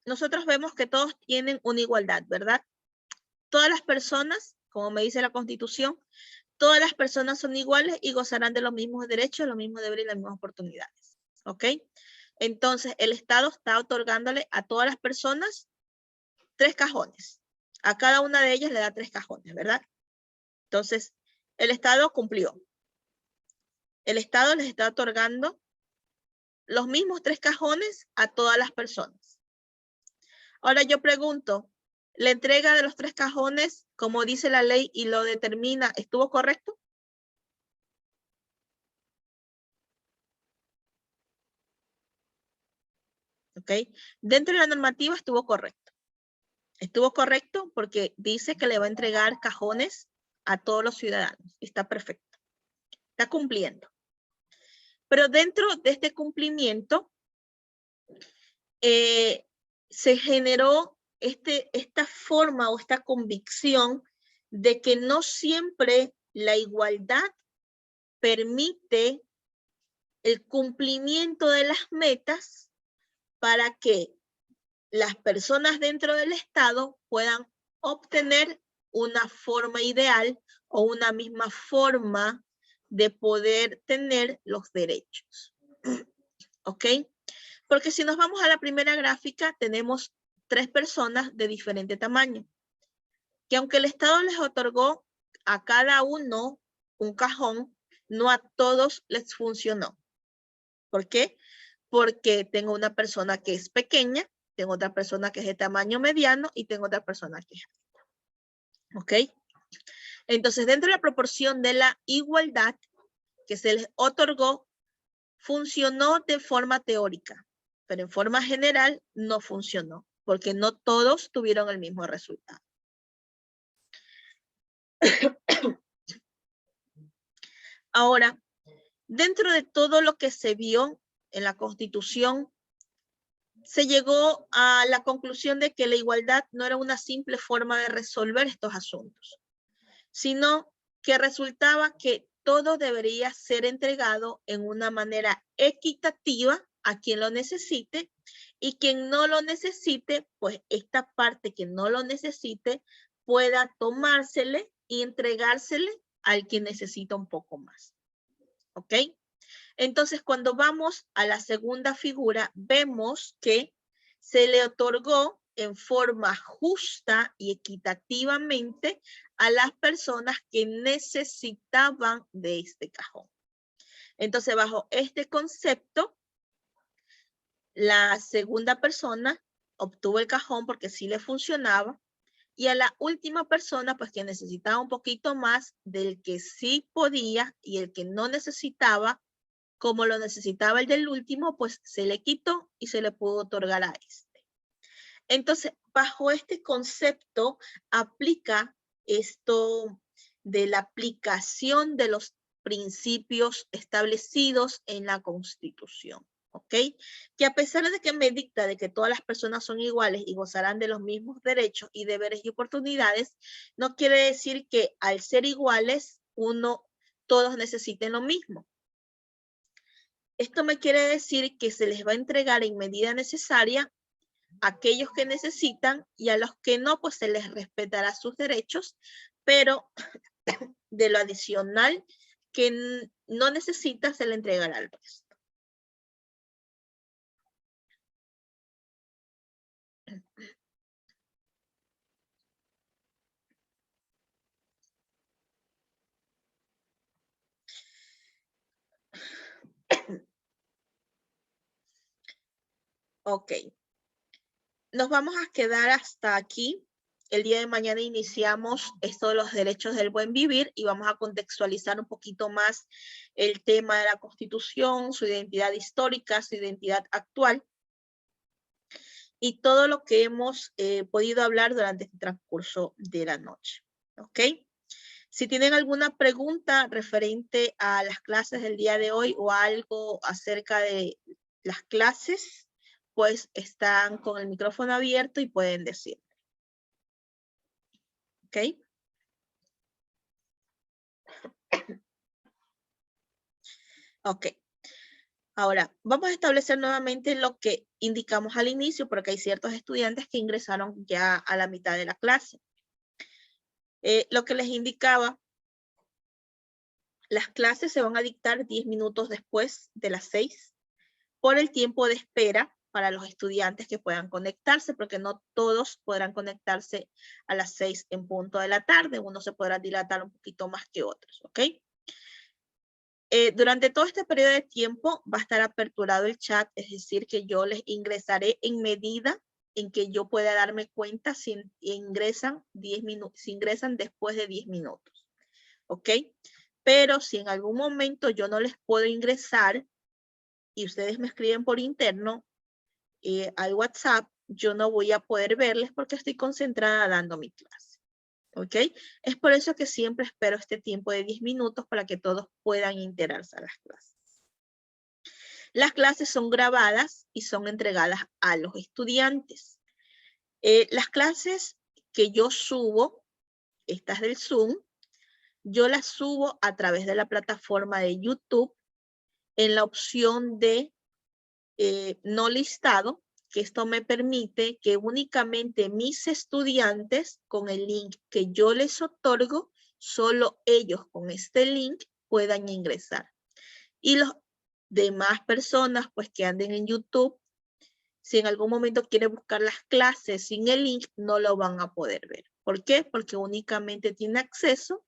nosotros vemos que todos tienen una igualdad, ¿verdad? Todas las personas, como me dice la Constitución, todas las personas son iguales y gozarán de los mismos derechos, los mismos deberes y las mismas oportunidades. ¿Ok? Entonces, el Estado está otorgándole a todas las personas 3 cajones. A cada una de ellas le da 3 cajones, ¿verdad? Entonces, el Estado cumplió. El Estado les está otorgando los mismos 3 cajones a todas las personas. Ahora yo pregunto, ¿la entrega de los 3 cajones, como dice la ley y lo determina, estuvo correcto? ¿Ok? Dentro de la normativa estuvo correcto. Estuvo correcto porque dice que le va a entregar cajones a todos los ciudadanos. Está perfecto. Está cumpliendo. Pero dentro de este cumplimiento se generó esta forma o esta convicción de que no siempre la igualdad permite el cumplimiento de las metas para que las personas dentro del Estado puedan obtener una forma ideal o una misma forma de poder tener los derechos. ¿Ok? Porque si nos vamos a la primera gráfica, tenemos 3 personas de diferente tamaño. que aunque el Estado les otorgó a cada uno un cajón, no a todos les funcionó. ¿Por qué? Porque tengo una persona que es pequeña, tengo otra persona que es de tamaño mediano y tengo otra persona que es alta. ¿Ok? Entonces, dentro de la proporción de la igualdad que se les otorgó, funcionó de forma teórica, pero en forma general no funcionó, porque no todos tuvieron el mismo resultado. Ahora, dentro de todo lo que se vio en la Constitución, se llegó a la conclusión de que la igualdad no era una simple forma de resolver estos asuntos, sino que resultaba que todo debería ser entregado en una manera equitativa a quien lo necesite, y quien no lo necesite, pues esta parte que no lo necesite pueda tomársele y entregársele al que necesita un poco más. ¿Ok? Entonces, cuando vamos a la segunda figura, vemos que se le otorgó en forma justa y equitativamente a las personas que necesitaban de este cajón. Entonces, bajo este concepto, la segunda persona obtuvo el cajón porque sí le funcionaba, y a la última persona, pues que necesitaba un poquito más del que sí podía, y el que no necesitaba, como lo necesitaba el del último, pues se le quitó y se le pudo otorgar a este. Entonces, bajo este concepto, aplica esto de la aplicación de los principios establecidos en la Constitución. ¿Ok? Que a pesar de que me dicta de que todas las personas son iguales y gozarán de los mismos derechos y deberes y oportunidades, no quiere decir que al ser iguales, todos necesiten lo mismo. Esto me quiere decir que se les va a entregar en medida necesaria a aquellos que necesitan, y a los que no, pues se les respetará sus derechos, pero de lo adicional que no necesita se le entregará al resto. Ok. Nos vamos a quedar hasta aquí. El día de mañana iniciamos esto de los derechos del buen vivir y vamos a contextualizar un poquito más el tema de la Constitución, su identidad histórica, su identidad actual y todo lo que hemos podido hablar durante este transcurso de la noche. ¿Ok? Si tienen alguna pregunta referente a las clases del día de hoy o algo acerca de las clases, pues están con el micrófono abierto y pueden decir. ¿Ok? Ok. Ahora, vamos a establecer nuevamente lo que indicamos al inicio, porque hay ciertos estudiantes que ingresaron ya a la mitad de la clase. Lo que les indicaba, las clases se van a dictar 10 minutos después de las 6, por el tiempo de espera para los estudiantes que puedan conectarse, porque no todos podrán conectarse a las 6 en punto de la tarde. Uno se podrá dilatar un poquito más que otros, ¿ok? Durante todo este periodo de tiempo va a estar aperturado el chat, es decir, que yo les ingresaré en medida en que yo pueda darme cuenta si ingresan después de 10 minutos, ¿ok? Pero si en algún momento yo no les puedo ingresar y ustedes me escriben por interno al WhatsApp, yo no voy a poder verles porque estoy concentrada dando mi clase. ¿Ok? Es por eso que siempre espero este tiempo de 10 minutos para que todos puedan integrarse a las clases. Las clases son grabadas y son entregadas a los estudiantes. Las clases que yo subo, estas del Zoom, yo las subo a través de la plataforma de YouTube en la opción de no listado, que esto me permite que únicamente mis estudiantes, con el link que yo les otorgo, solo ellos con este link puedan ingresar. Y los demás personas, pues que anden en YouTube, si en algún momento quieren buscar las clases sin el link, no lo van a poder ver. ¿Por qué? Porque únicamente tiene acceso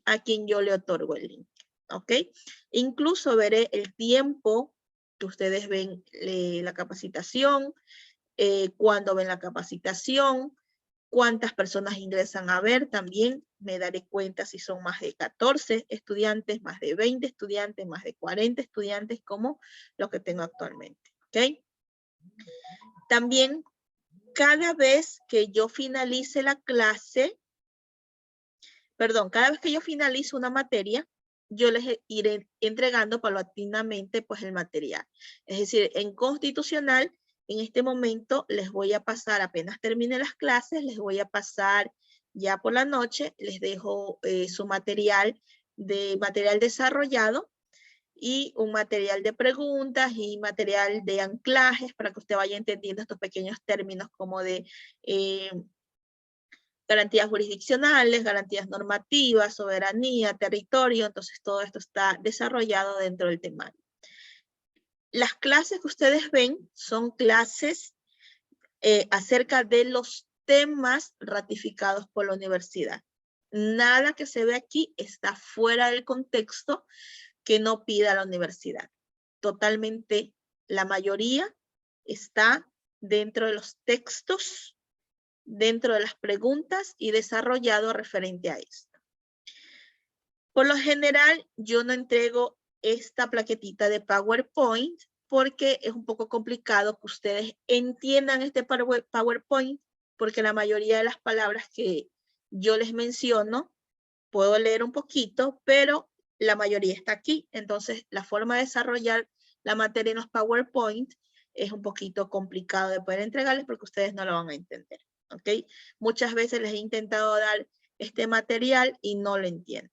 a quien yo le otorgo el link. ¿Ok? Incluso veré el tiempo que ustedes ven la capacitación, cuándo ven la capacitación, cuántas personas ingresan a ver, también me daré cuenta si son más de 14 estudiantes, más de 20 estudiantes, más de 40 estudiantes, como lo que tengo actualmente. ¿Ok? También, cada vez que yo finalice la clase, cada vez que yo finalizo una materia, yo les iré entregando paulatinamente pues el material. Es decir, en constitucional, en este momento les voy a pasar, apenas termine las clases, les voy a pasar ya por la noche, les dejo su material desarrollado y un material de preguntas y material de anclajes para que usted vaya entendiendo estos pequeños términos como de garantías jurisdiccionales, garantías normativas, soberanía, territorio. Entonces todo esto está desarrollado dentro del temario. Las clases que ustedes ven son clases acerca de los temas ratificados por la universidad. Nada que se ve aquí está fuera del contexto que no pida la universidad. Totalmente, la mayoría está dentro de los textos, dentro de las preguntas y desarrollado referente a esto. Por lo general, yo no entrego esta plaquetita de PowerPoint porque es un poco complicado que ustedes entiendan este PowerPoint, porque la mayoría de las palabras que yo les menciono, puedo leer un poquito, pero la mayoría está aquí. Entonces, la forma de desarrollar la materia en los PowerPoint es un poquito complicado de poder entregarles porque ustedes no lo van a entender. ¿Ok? Muchas veces les he intentado dar este material y no lo entienden.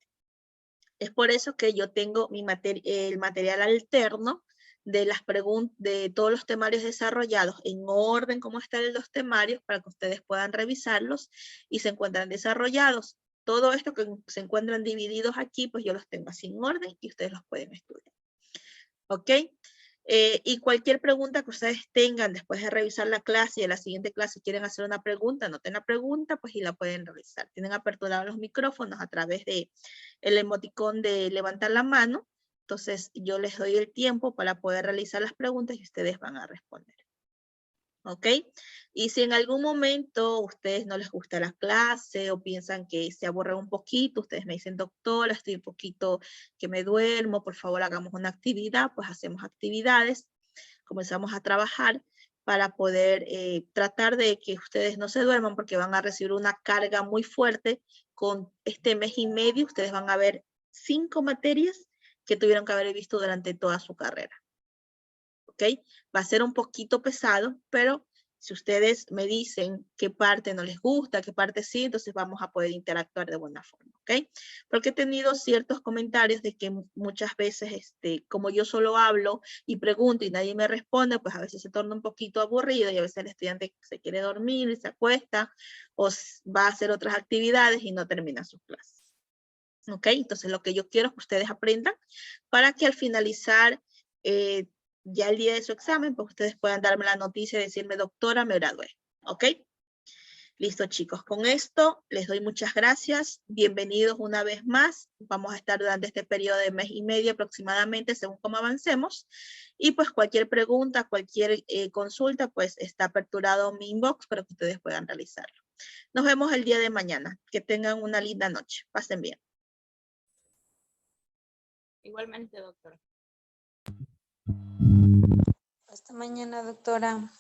Es por eso que yo tengo el material alterno de las preguntas, de todos los temarios desarrollados en orden como están los temarios para que ustedes puedan revisarlos y se encuentran desarrollados. Todo esto que se encuentran divididos aquí, pues yo los tengo así en orden y ustedes los pueden estudiar. ¿Ok? Y cualquier pregunta que ustedes tengan después de revisar la clase y en la siguiente clase quieren hacer una pregunta, anoten la pregunta, pues y la pueden realizar. Tienen aperturados los micrófonos a través de el emoticón de levantar la mano. Entonces yo les doy el tiempo para poder realizar las preguntas y ustedes van a responder. ¿Ok? Y si en algún momento a ustedes no les gusta la clase o piensan que se aburren un poquito, ustedes me dicen, doctora, estoy un poquito que me duermo, por favor hagamos una actividad, pues hacemos actividades, comenzamos a trabajar para poder tratar de que ustedes no se duerman porque van a recibir una carga muy fuerte con este mes y medio. Ustedes van a ver 5 materias que tuvieron que haber visto durante toda su carrera. ¿Ok? Va a ser un poquito pesado, pero si ustedes me dicen qué parte no les gusta, qué parte sí, entonces vamos a poder interactuar de buena forma, ¿ok? Porque he tenido ciertos comentarios de que muchas veces, como yo solo hablo y pregunto y nadie me responde, pues a veces se torna un poquito aburrido y a veces el estudiante se quiere dormir y se acuesta o va a hacer otras actividades y no termina sus clases. ¿Ok? Entonces lo que yo quiero es que ustedes aprendan para que al finalizar ya el día de su examen, pues ustedes puedan darme la noticia y decirme, doctora, me gradué. ¿Ok? Listo, chicos. Con esto les doy muchas gracias. Bienvenidos una vez más. Vamos a estar durante este periodo de mes y medio aproximadamente, según cómo avancemos. Y pues cualquier pregunta, cualquier consulta, pues está aperturado mi inbox para que ustedes puedan realizarlo. Nos vemos el día de mañana. Que tengan una linda noche. Pasen bien. Igualmente, doctora. Hasta mañana, doctora.